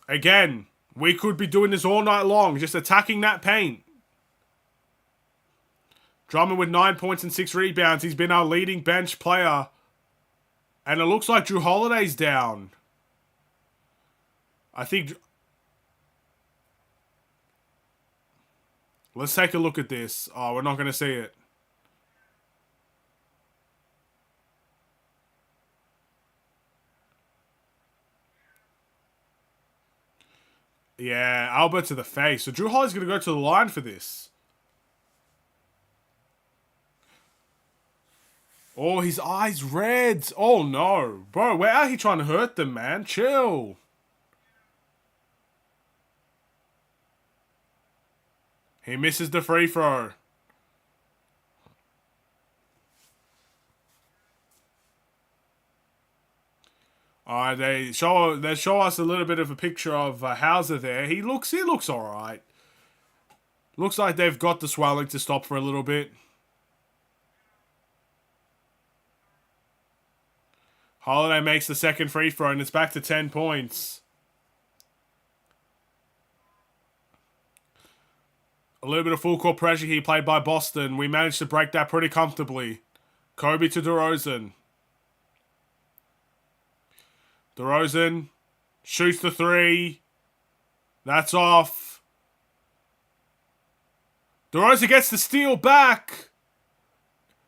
Again, we could be doing this all night long. Just attacking that paint. Drummond with 9 points and 6 rebounds. He's been our leading bench player. And it looks like Drew Holiday's down. I think... Let's take a look at this. Oh, we're not going to see it. Yeah, Albert to the face. So Drew Holiday's going to go to the line for this. Oh, his eyes red. Oh, no. Bro, we're out here trying to hurt them, man. Chill. He misses the free throw. Alright, they show us a little bit of a picture of Hauser there. He looks alright. Looks like they've got the swelling to stop for a little bit. Holiday makes the second free throw and it's back to 10 points. A little bit of full court pressure here played by Boston. We managed to break that pretty comfortably. Kobe to DeRozan. DeRozan shoots the three. That's off. DeRozan gets the steal back.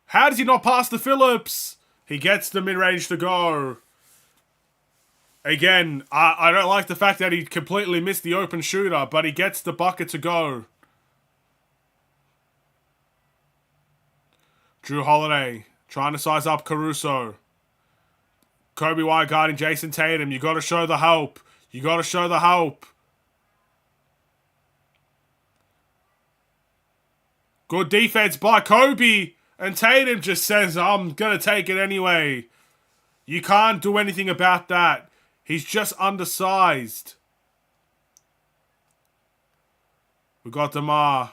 How does he not pass to Phillips? He gets the mid-range to go. Again, I don't like the fact that he completely missed the open shooter, but he gets the bucket to go. Drew Holiday trying to size up Caruso. Kobe White guarding Jason Tatum. You got to show the help. You got to show the help. Good defense by Kobe. And Tatum just says, I'm going to take it anyway. You can't do anything about that. He's just undersized. We got DeMar.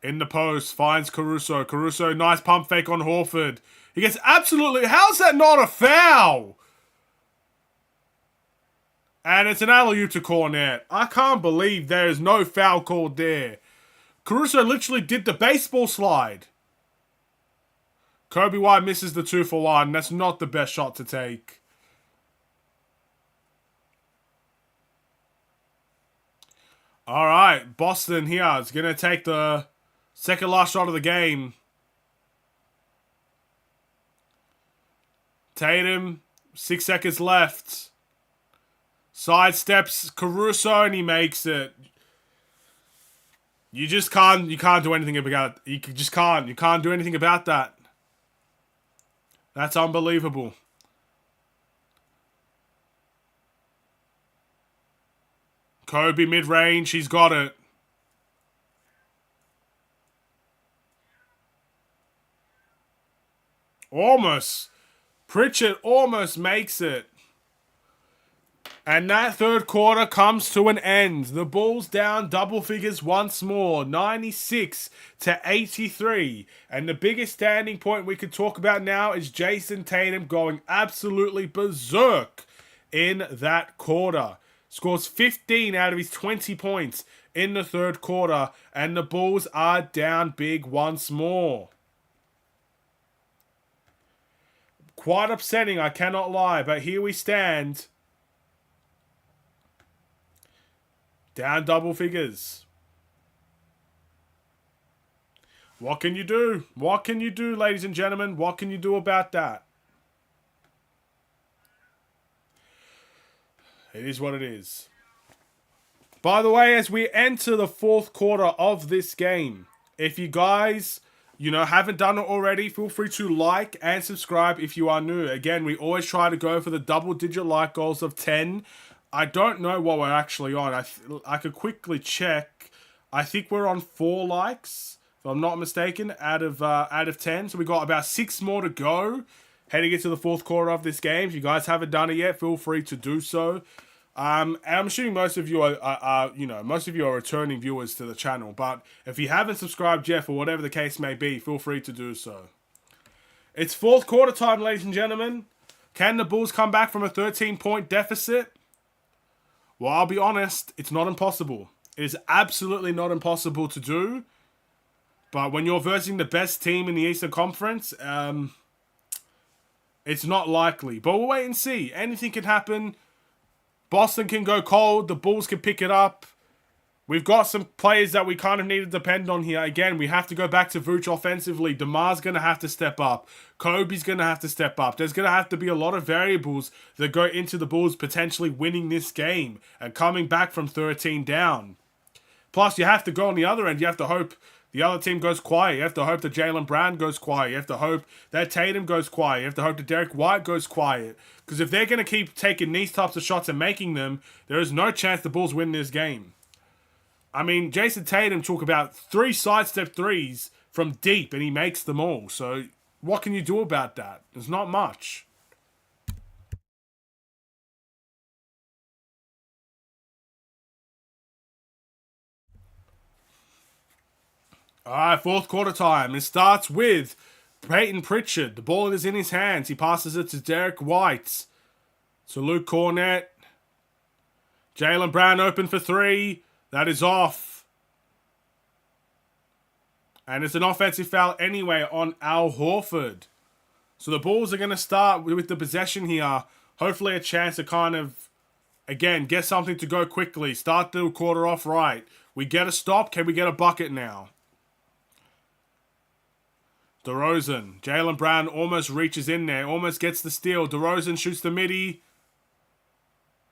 In the post. Finds Caruso. Caruso, nice pump fake on Horford. He gets absolutely... How's that not a foul? And it's an alley-oop to Cornet. I can't believe there is no foul called there. Caruso literally did the baseball slide. Kobe White misses the 2-for-1. That's not the best shot to take. Alright, Boston here is going to take the second last shot of the game. Tatum, 6 seconds left. Sidesteps Caruso and he makes it. You just can't do anything about it. You can't do anything about that. That's unbelievable. Kobe mid-range, he's got it. Almost. Pritchard almost makes it. And that third quarter comes to an end. The Bulls down double figures once more, 96-83. And the biggest standing point we could talk about now is Jason Tatum going absolutely berserk in that quarter. Scores 15 out of his 20 points in the third quarter, and the Bulls are down big once more. Quite upsetting, I cannot lie, but here we stand. Down double figures. What can you do? What can you do, ladies and gentlemen? What can you do about that? It is what it is. By the way, as we enter the fourth quarter of this game, if you guys, haven't done it already, feel free to like and subscribe if you are new. Again, we always try to go for the double-digit like goals of 10. I don't know what we're actually on. I could quickly check. I think we're on 4 likes, if I'm not mistaken, out of 10. So we got about 6 more to go, heading into the fourth quarter of this game. If you guys haven't done it yet, feel free to do so. And I'm assuming most of you are returning viewers to the channel. But if you haven't subscribed yet, or whatever the case may be, feel free to do so. It's fourth quarter time, ladies and gentlemen. Can the Bulls come back from a 13-point deficit? Well, I'll be honest, it's not impossible. It is absolutely not impossible to do. But when you're versing the best team in the Eastern Conference, it's not likely. But we'll wait and see. Anything can happen. Boston can go cold. The Bulls can pick it up. We've got some players that we kind of need to depend on here. Again, we have to go back to Vooch offensively. DeMar's going to have to step up. Kobe's going to have to step up. There's going to have to be a lot of variables that go into the Bulls potentially winning this game and coming back from 13 down. Plus, you have to go on the other end. You have to hope the other team goes quiet. You have to hope that Jaylen Brown goes quiet. You have to hope that Tatum goes quiet. You have to hope that Derek White goes quiet. Because if they're going to keep taking these types of shots and making them, there is no chance the Bulls win this game. I mean, Jason Tatum took about 3 sidestep threes from deep, and he makes them all. So what can you do about that? There's not much. All right, fourth quarter time. It starts with Peyton Pritchard. The ball is in his hands. He passes it to Derek White. So Luke Cornett. Jaylen Brown open for 3. That is off. And it's an offensive foul anyway on Al Horford. So the Bulls are going to start with the possession here. Hopefully a chance to kind of, again, get something to go quickly. Start the quarter off right. We get a stop. Can we get a bucket now? DeRozan. Jaylen Brown almost reaches in there. Almost gets the steal. DeRozan shoots the midi.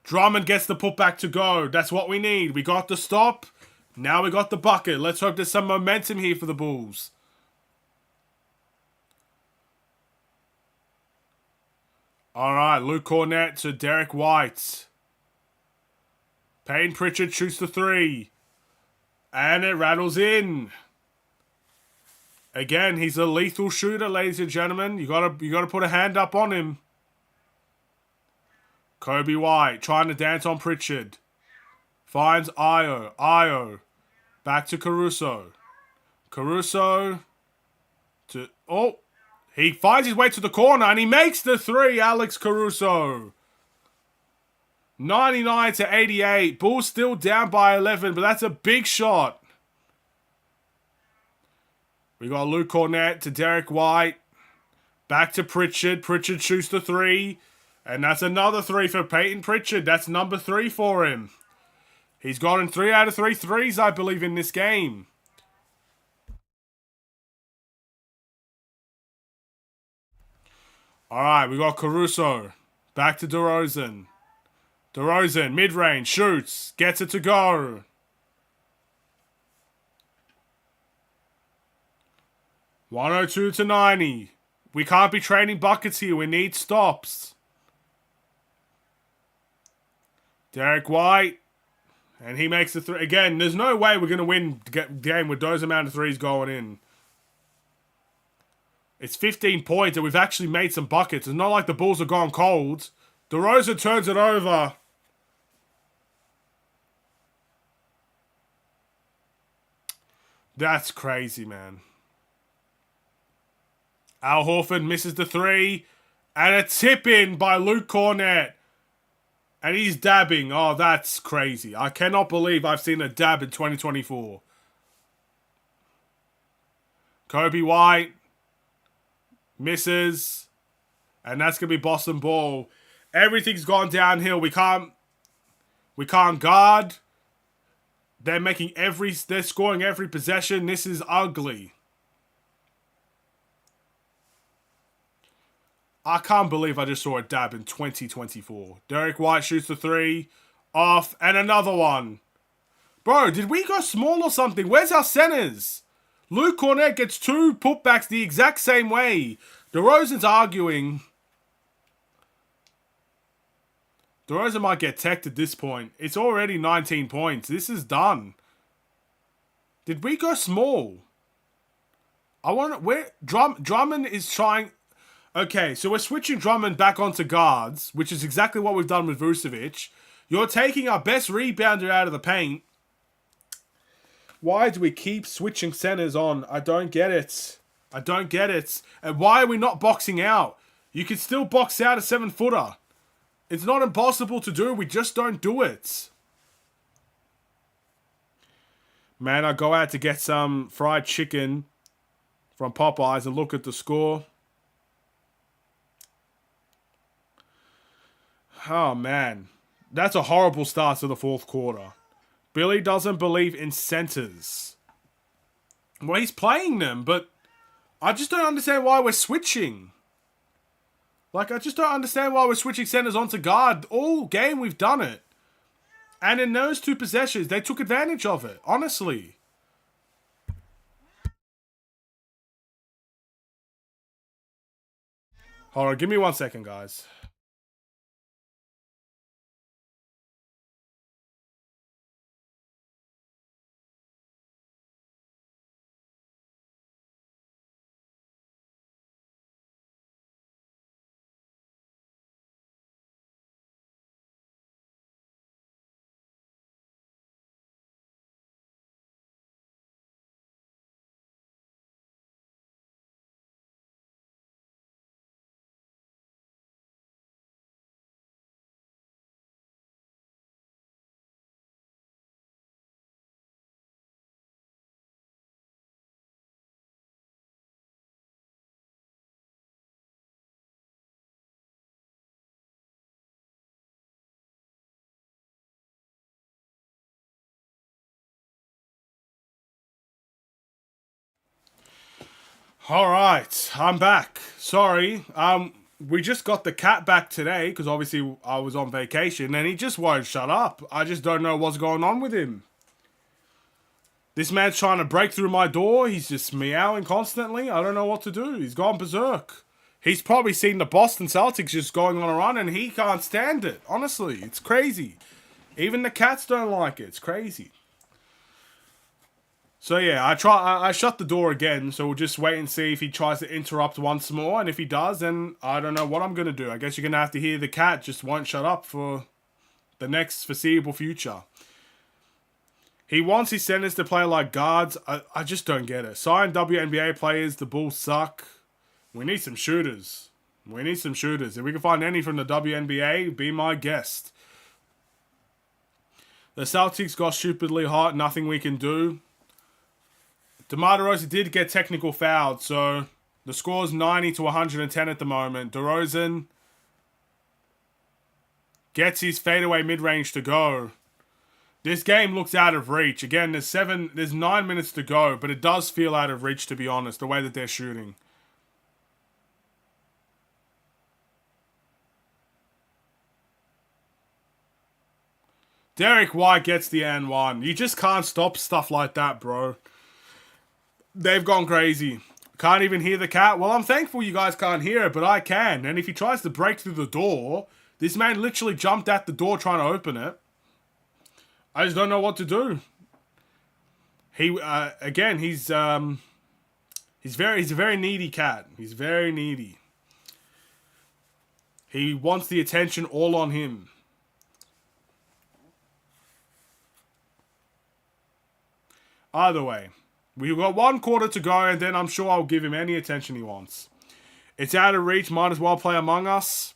Drummond gets the putback to go. That's what we need. We got the stop. Now we got the bucket. Let's hope there's some momentum here for the Bulls. Alright, Luke Cornett to Derek White. Payne Pritchard shoots the 3. And it rattles in. Again, he's a lethal shooter, ladies and gentlemen. You gotta put a hand up on him. Kobe White trying to dance on Pritchard. Finds Io. Io. Back to Caruso. Caruso. To... Oh. He finds his way to the corner and he makes the 3, Alex Caruso. 99 to 88. Bulls still down by 11, but that's a big shot. We got Luke Cornett to Derek White. Back to Pritchard. Pritchard shoots the 3. And that's another 3 for Peyton Pritchard. That's number 3 for him. He's gotten 3 out of 3 threes, I believe, in this game. Alright, we got Caruso. Back to DeRozan. DeRozan, mid-range, shoots. Gets it to go. $102 to 90. We can't be trading buckets here. We need stops. Derek White. And he makes the 3. Again, there's no way we're going to win the game with those amount of threes going in. It's 15 points and we've actually made some buckets. It's not like the Bulls have gone cold. DeRozan turns it over. That's crazy, man. Al Horford misses the 3. And a tip in by Luke Cornett. And he's dabbing. Oh, that's crazy. I cannot believe I've seen a dab in 2024. Kobe White. Misses. And that's going to be Boston ball. Everything's gone downhill. We can't guard. They're scoring every possession. This is ugly. I can't believe I just saw a dab in 2024. Derek White shoots the 3. Off. And another one. Bro, did we go small or something? Where's our centers? Luke Cornett gets 2 putbacks the exact same way. DeRozan's arguing. DeRozan might get teched at this point. It's already 19 points. This is done. Did we go small? I want to... Where... Drummond is trying... Okay, so we're switching Drummond back onto guards, which is exactly what we've done with Vucevic. You're taking our best rebounder out of the paint. Why do we keep switching centers on? I don't get it. I don't get it. And why are we not boxing out? You can still box out a 7-footer. It's not impossible to do. We just don't do it. Man, I go out to get some fried chicken from Popeyes and look at the score. Oh, man. That's a horrible start to the fourth quarter. Billy doesn't believe in centers. Well, he's playing them, but I just don't understand why we're switching. Like, I just don't understand why we're switching centers onto guard. All game we've done it. And in those 2 possessions, they took advantage of it. Honestly. Hold on, give me 1 second, guys. All right, I'm back. Sorry. We just got the cat back today because obviously I was on vacation and he just won't shut up. I just don't know what's going on with him. This man's trying to break through my door. He's just meowing constantly. I don't know what to do. He's gone berserk. He's probably seen the Boston Celtics just going on a run and he can't stand it. Honestly, it's crazy. Even the cats don't like it. It's crazy. So yeah, I shut the door again, so we'll just wait and see if he tries to interrupt once more, and if he does, then I don't know what I'm going to do. I guess you're going to have to hear the cat just won't shut up for the next foreseeable future. He wants his centers to play like guards. I just don't get it. Sign WNBA players, the Bulls suck. We need some shooters. We need some shooters. If we can find any from the WNBA, be my guest. The Celtics got stupidly hot, nothing we can do. DeMar DeRozan did get technical fouled, so the score's 90 to 110 at the moment. DeRozan gets his fadeaway mid-range to go. This game looks out of reach. Again, there's 9 minutes to go, but it does feel out of reach, to be honest, the way that they're shooting. Derek White gets the N1. You just can't stop stuff like that, bro. They've gone crazy. Can't even hear the cat. Well, I'm thankful you guys can't hear it, but I can. And if he tries to break through the door, this man literally jumped at the door trying to open it. I just don't know what to do. He's a very needy cat. He's very needy. He wants the attention all on him. Either way. We've got 1 quarter to go, and then I'm sure I'll give him any attention he wants. It's out of reach. Might as well play Among Us.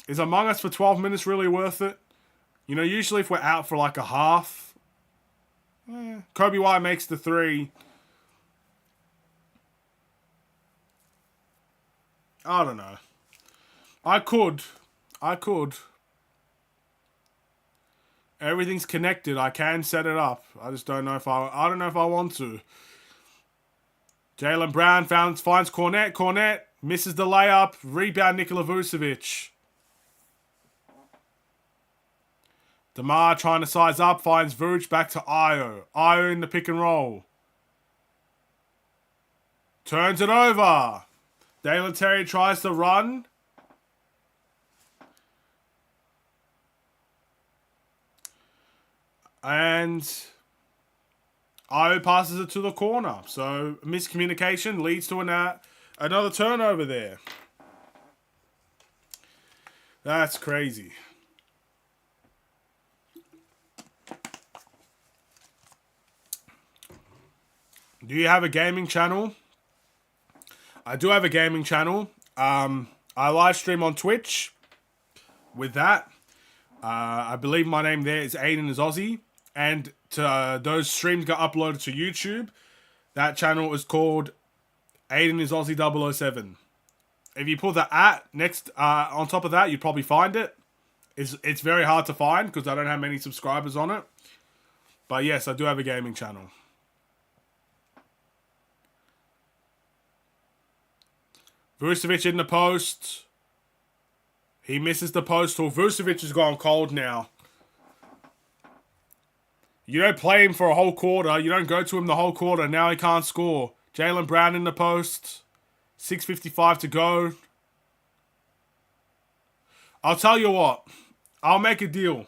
Is Among Us for 12 minutes really worth it? You know, usually if we're out for like a half, Kobe White makes the 3. I don't know. I could. Everything's connected. I can set it up. I just don't know if I don't know if I want to. Jaylen Brown finds Cornette. Cornette misses the layup. Rebound Nikola Vucevic. DeMar trying to size up. Finds Vuce back to Io. Io in the pick and roll. Turns it over. Dalen Terry tries to run. And Io passes it to the corner. So miscommunication leads to another turnover there. That's crazy. Do you have a gaming channel? I do have a gaming channel. I live stream on Twitch with that. I believe my name there is Aiden is Aussie. And those streams got uploaded to YouTube. That channel is called Aiden is Aussie 007. If you put the @ next on top of that, you'd probably find it. It's very hard to find because I don't have many subscribers on it. But yes, I do have a gaming channel. Vucevic in the post. He misses the post. Vucevic has gone cold now. You don't play him for a whole quarter. You don't go to him the whole quarter. Now he can't score. Jaylen Brown in the post. 6:55 to go. I'll tell you what. I'll make a deal.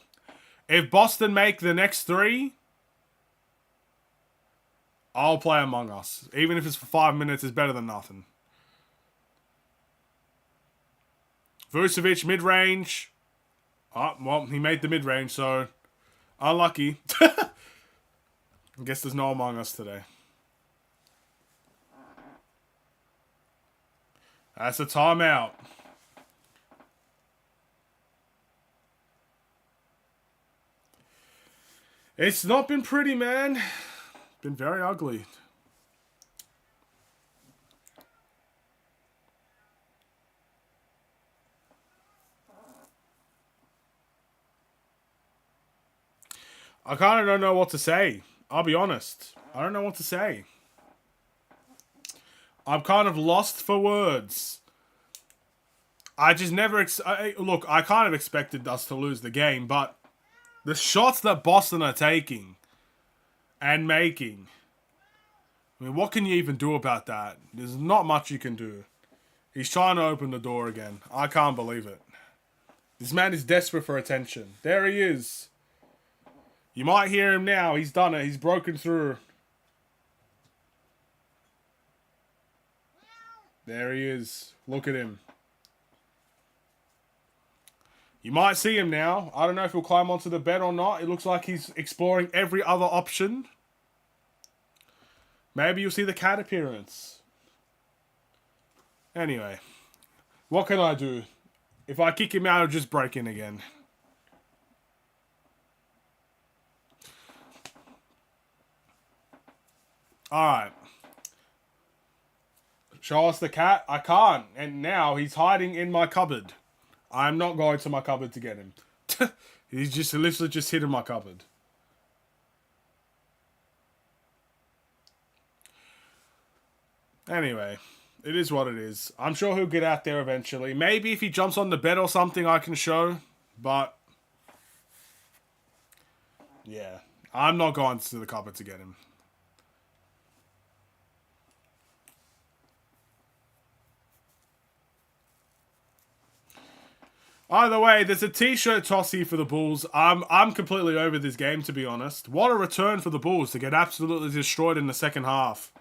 If Boston make the next 3, I'll play Among Us. Even if it's for 5 minutes, it's better than nothing. Vucevic, mid-range. Oh, well, he made the mid-range, so unlucky. I guess there's no Among Us today. That's a timeout. It's not been pretty, man. Been very ugly. I kind of don't know what to say. I'll be honest. I don't know what to say. I'm kind of lost for words. I just never... look, I kind of expected us to lose the game, but the shots that Boston are taking and making... I mean, what can you even do about that? There's not much you can do. He's trying to open the door again. I can't believe it. This man is desperate for attention. There he is. You might hear him now. He's done it. He's broken through. There he is. Look at him. You might see him now. I don't know if he'll climb onto the bed or not. It looks like he's exploring every other option. Maybe you'll see the cat appearance. Anyway. What can I do? If I kick him out, I'll just break in again. Alright. Show us the cat? I can't. And now he's hiding in my cupboard. I'm not going to my cupboard to get him. He's just literally just hid in my cupboard. Anyway, it is what it is. I'm sure he'll get out there eventually. Maybe if he jumps on the bed or something I can show. But, yeah. I'm not going to the cupboard to get him. Either way, there's a t-shirt toss here for the Bulls. I'm completely over this game, to be honest. What a return for the Bulls to get absolutely destroyed in the second half.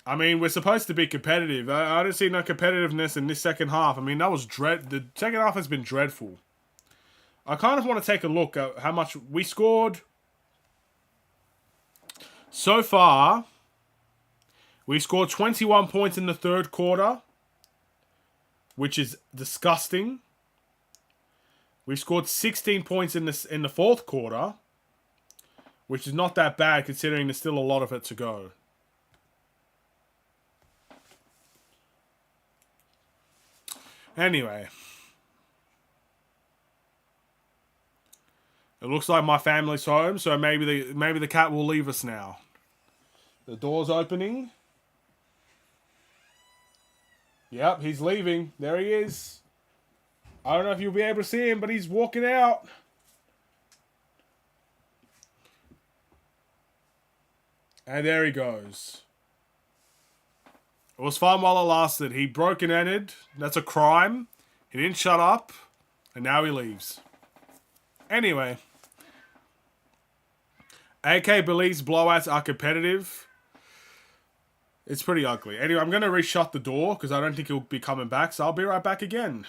I mean, we're supposed to be competitive. I don't see no competitiveness in this second half. I mean, that was the second half has been dreadful. I kind of want to take a look at how much we scored. So far, we scored 21 points in the third quarter, which is disgusting. We scored 16 points in the fourth quarter, which is not that bad considering there's still a lot of it to go. Anyway. It looks like my family's home, so maybe the cat will leave us now. The door's opening. Yep, he's leaving. There he is. I don't know if you'll be able to see him, but he's walking out. And there he goes. It was fun while it lasted. He broke and entered. That's a crime. He didn't shut up. And now he leaves. Anyway. AK believes blowouts are competitive. It's pretty ugly. Anyway, I'm going to re-shut the door because I don't think he'll be coming back. So I'll be right back again.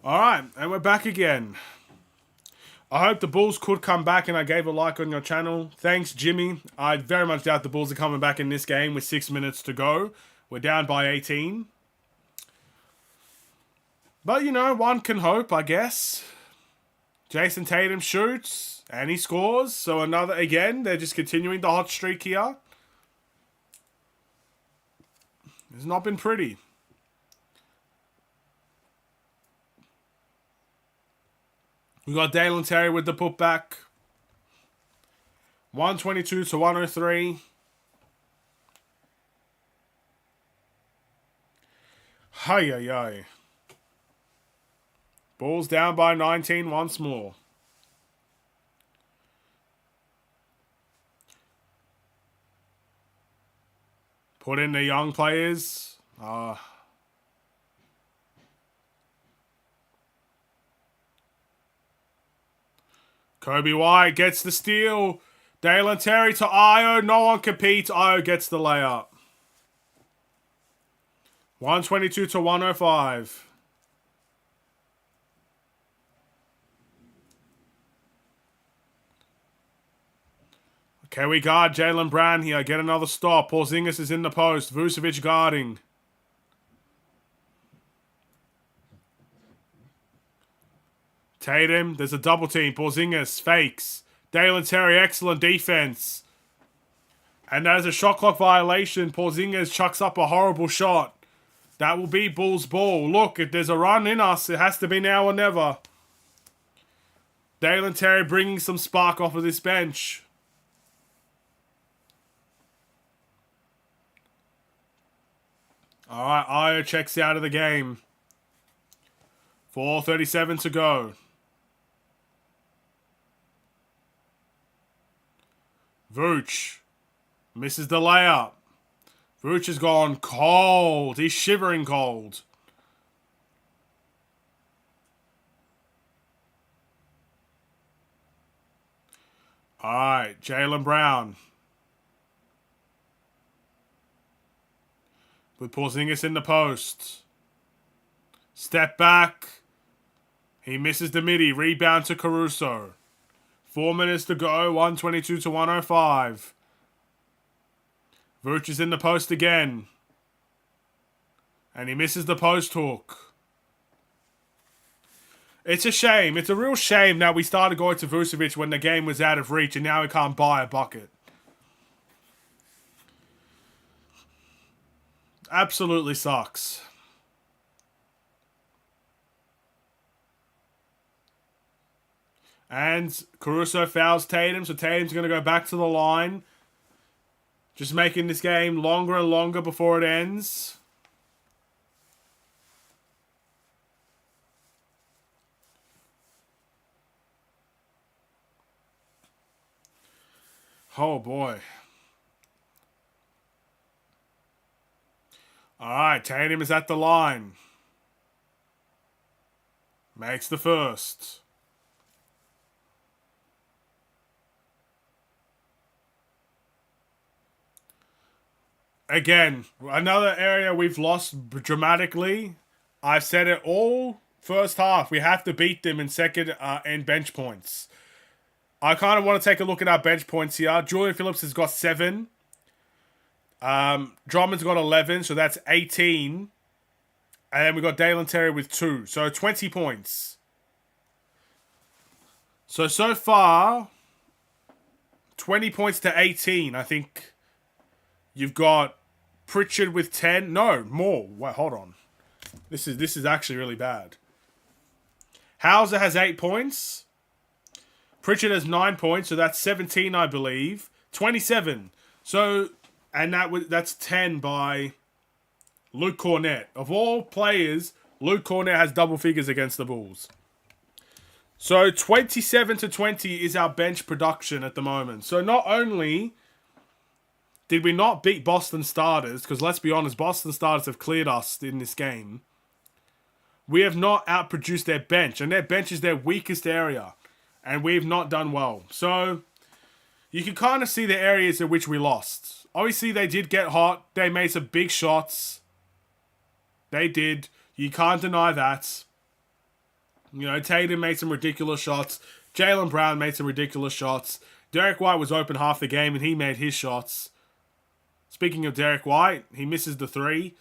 Alright, and we're back again. I hope the Bulls could come back and I gave a like on your channel. Thanks, Jimmy. I very much doubt the Bulls are coming back in this game with 6 minutes to go. We're down by 18. But, you know, one can hope, I guess. Jason Tatum shoots and he scores. So another, again, they're just continuing the hot streak here. It's not been pretty. We got Dalen Terry with the putback. 122 to 103. Hi. Bulls down by 19 once more. Put in the young players. Kobe White gets the steal. Dalen Terry to Io. No one competes. Io gets the layup. 122 to 105. Okay, we guard Jaylen Brown here. Get another stop. Porzingis is in the post. Vucevic guarding. Tatum, there's a double team. Porzingis fakes. Dalen Terry, excellent defense. And there's a shot clock violation. Porzingis chucks up a horrible shot. That will be Bulls ball. Look, if there's a run in us, it has to be now or never. Dalen Terry bringing some spark off of this bench. Alright, Io checks out of the game. 4:37 to go. Vooch misses the layup. Vooch has gone cold. He's shivering cold. Alright, Jaylen Brown. With Porzingis in the post. Step back. He misses the midi. Rebound to Caruso. 4 minutes to go. 122 to 105. Vooch is in the post again. And he misses the post hook. It's a shame. It's a real shame that we started going to Vucevic when the game was out of reach and now we can't buy a bucket. Absolutely sucks. And Caruso fouls Tatum, so Tatum's going to go back to the line. Just making this game longer and longer before it ends. Oh boy. Alright, Tatum is at the line. Makes the first. Again, another area we've lost dramatically. I've said it all first half. We have to beat them in second and bench points. I kind of want to take a look at our bench points here. Julian Phillips has got 7. Drummond's got 11, so that's 18. And then we got Dalen Terry with 2, so 20 points. So far, 20 points to 18. I think you've got Pritchard with 10. No, more. Wait, hold on. This is actually really bad. Hauser has 8 points. Pritchard has 9 points, so that's 17, I believe. 27. So, and that's 10 by Luke Cornett. Of all players, Luke Cornett has double figures against the Bulls. So 27 to 20 is our bench production at the moment. So not only did we not beat Boston starters, because let's be honest, Boston starters have cleared us in this game, we have not outproduced their bench, and their bench is their weakest area, and we've not done well. So you can kind of see the areas in which we lost. Obviously, they did get hot. They made some big shots. They did. You can't deny that. You know, Tatum made some ridiculous shots. Jaylen Brown made some ridiculous shots. Derek White was open half the game, and he made his shots. Speaking of Derek White, he misses the 3.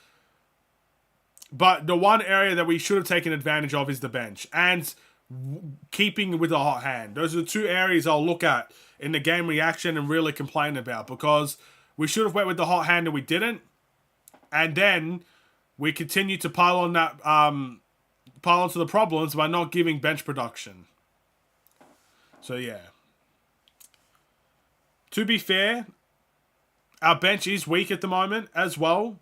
But the one area that we should have taken advantage of is the bench. And keeping with the hot hand. Those are the 2 areas I'll look at in the game reaction and really complain about. Because we should have went with the hot hand and we didn't. And then we continued to pile onto the problems by not giving bench production. So, yeah. To be fair, our bench is weak at the moment as well.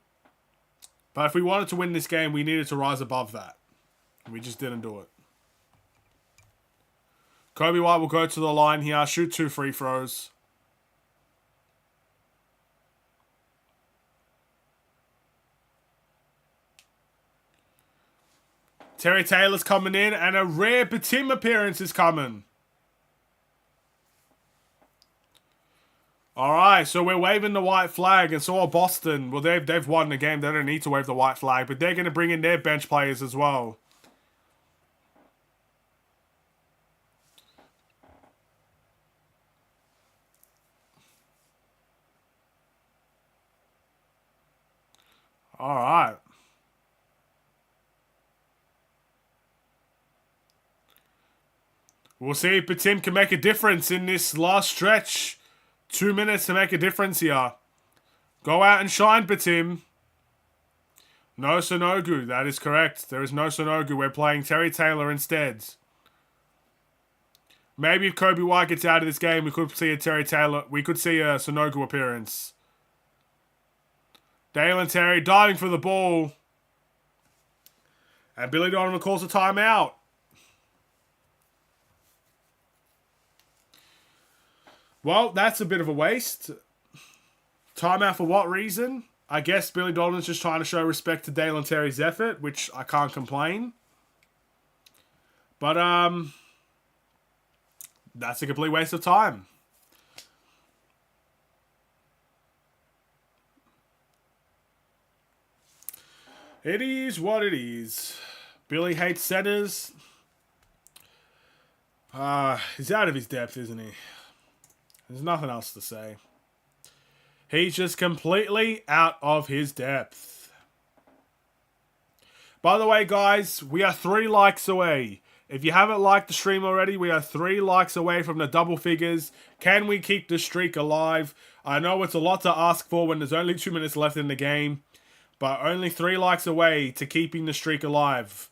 But if we wanted to win this game, we needed to rise above that. We just didn't do it. Kobe White will go to the line here, shoot 2 free throws. Terry Taylor's coming in, and a rare Batim appearance is coming. Alright, so we're waving the white flag, and so are Boston. Well, they've won the game. They don't need to wave the white flag, but they're going to bring in their bench players as well. Alright. We'll see if Batim can make a difference in this last stretch. 2 minutes to make a difference here. Go out and shine, Batim. No Sonogu, that is correct. There is no Sonogu. We're playing Terry Taylor instead. Maybe if Kobe White gets out of this game, we could see a Terry Taylor. We could see a Sonogu appearance. Dalen Terry diving for the ball. And Billy Donovan calls a timeout. Well, that's a bit of a waste. Timeout for what reason? I guess Billy Donovan's just trying to show respect to Dalen Terry's effort, which I can't complain. But, that's a complete waste of time. It is what it is. Billy hates centers. He's out of his depth, isn't he? There's nothing else to say. He's just completely out of his depth. By the way, guys, we are 3 likes away. If you haven't liked the stream already, we are 3 likes away from the double figures. Can we keep the streak alive? I know it's a lot to ask for when there's only 2 minutes left in the game, but only 3 likes away to keeping the streak alive.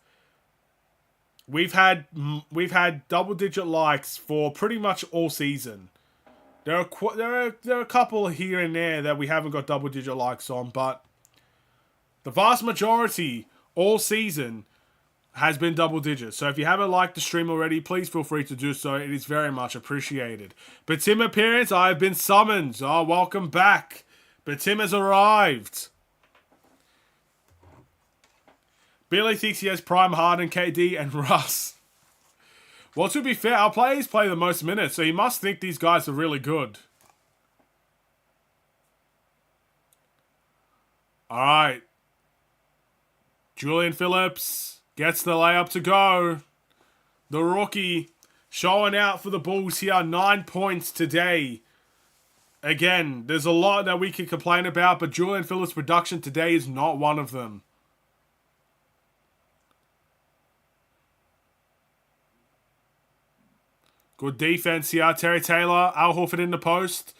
We've had double-digit likes for pretty much all season. There are a couple here and there that we haven't got double-digit likes on, but the vast majority all season has been double digits. So if you haven't liked the stream already, please feel free to do so. It is very much appreciated. Batim appearance, I have been summoned. Oh, welcome back. Batim has arrived. Billy thinks he has Prime Harden, KD, and Russ. Well, to be fair, our players play the most minutes, so he must think these guys are really good. Alright. Julian Phillips gets the layup to go. The rookie showing out for the Bulls here. 9 points today. Again, there's a lot that we can complain about, but Julian Phillips' production today is not one of them. Good defense here. Terry Taylor, Al Horford in the post.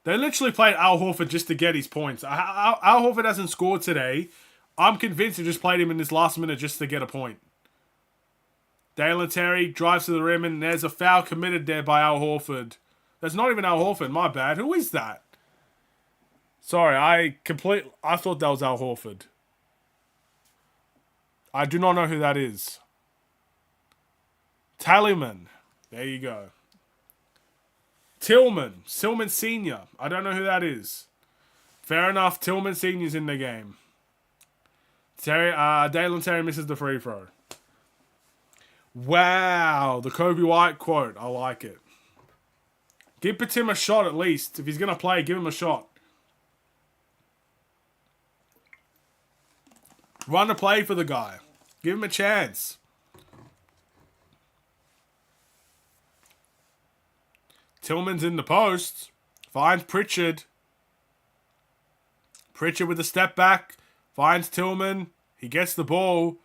They literally played Al Horford just to get his points. Al Horford hasn't scored today. I'm convinced they just played him in this last minute just to get a point. Dalen Terry drives to the rim, and there's a foul committed there by Al Horford. That's not even Al Horford, my bad. Who is that? Sorry, I thought that was Al Horford. I do not know who that is. Tallyman. There you go. Tillman Sr. I don't know who that is. Fair enough, Tillman Sr.'s in the game. Dalen Terry misses the free throw. Wow, the Kobe White quote. I like it. Give Batim a shot at least. If he's going to play, give him a shot. Run a play for the guy. Give him a chance. Tillman's in the post. Finds Pritchard. Pritchard with a step back. Finds Tillman. He gets the ball.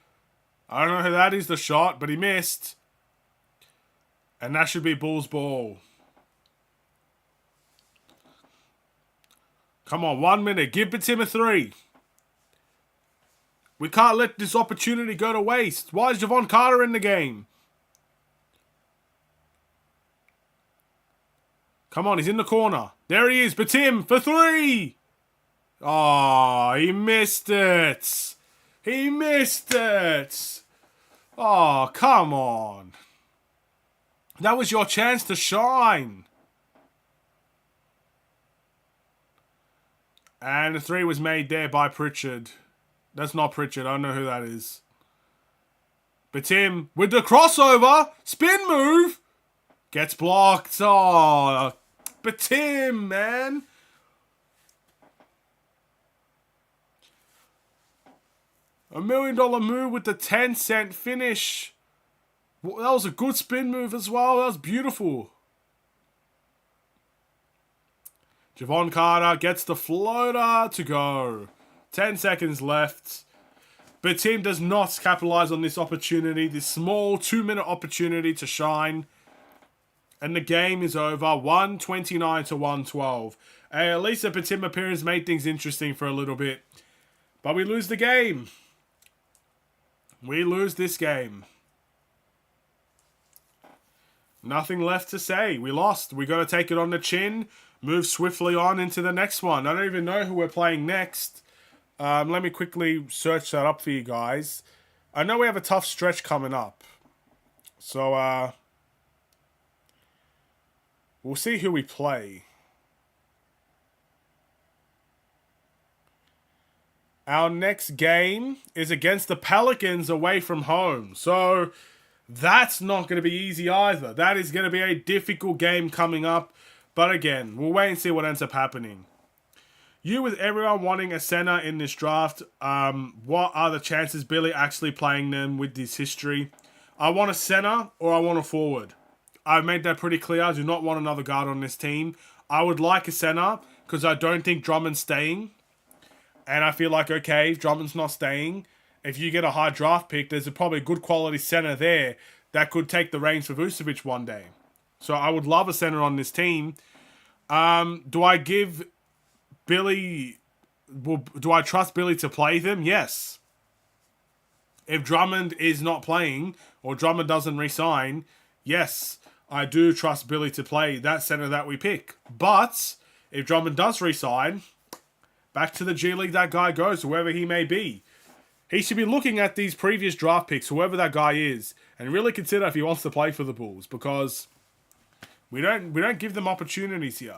I don't know who that is, the shot, but he missed. And that should be Bulls ball. Come on, 1 minute. Give Batim a 3. We can't let this opportunity go to waste. Why is Javon Carter in the game? Come on, he's in the corner. There he is. Batim for 3. Oh, he missed it. He missed it. Oh, come on. That was your chance to shine. And the 3 was made there by Pritchard. That's not Pritchard. I don't know who that is. Batim with the crossover. Spin move. Gets blocked. Oh, Batim, man. $1 million move with the 10-cent finish. That was a good spin move as well. That was beautiful. Javon Carter gets the floater to go. 10 seconds left. But team does not capitalize on this opportunity. This small 2-minute opportunity to shine. And the game is over. 129 to 112. Hey, at least the Batim appearance made things interesting for a little bit. But we lose the game. We lose this game. Nothing left to say. We lost. We got to take it on the chin. Move swiftly on into the next one. I don't even know who we're playing next. Let me quickly search that up for you guys. I know we have a tough stretch coming up. So, we'll see who we play. Our next game is against the Pelicans away from home. So, that's not going to be easy either. That is going to be a difficult game coming up. But again, we'll wait and see what ends up happening. You, with everyone wanting a center in this draft, what are the chances Billy actually playing them with this history? I want a center or I want a forward. I've made that pretty clear. I do not want another guard on this team. I would like a center because I don't think Drummond's staying. And I feel like, okay, if Drummond's not staying, if you get a high draft pick, there's probably a good quality center there that could take the reins for Vucevic one day. So I would love a center on this team. Do I give Billy... do I trust Billy to play them? Yes. If Drummond is not playing or Drummond doesn't resign, yes, I do trust Billy to play that center that we pick. But if Drummond does resign, back to the G League that guy goes, whoever he may be. He should be looking at these previous draft picks, whoever that guy is, and really consider if he wants to play for the Bulls, because we don't give them opportunities here.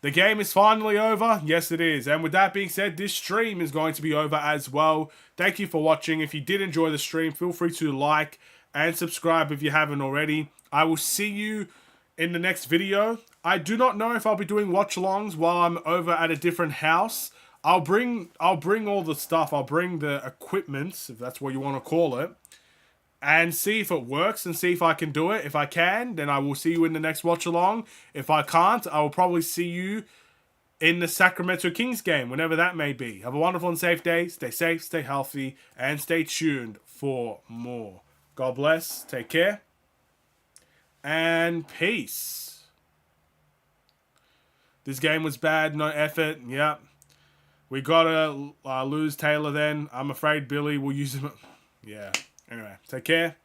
The game is finally over. Yes, it is. And with that being said, this stream is going to be over as well. Thank you for watching. If you did enjoy the stream, feel free to like and subscribe if you haven't already. I will see you in the next video. I do not know if I'll be doing watch-alongs while I'm over at a different house. I'll bring all the stuff. I'll bring the equipment, if that's what you want to call it, and see if it works and see if I can do it. If I can, then I will see you in the next watch-along. If I can't, I will probably see you in the Sacramento Kings game, whenever that may be. Have a wonderful and safe day. Stay safe, stay healthy, and stay tuned for more. God bless. Take care. And peace. This game was bad. No effort. Yep. We gotta lose Taylor then. I'm afraid Billy will use him. Yeah. Anyway, take care.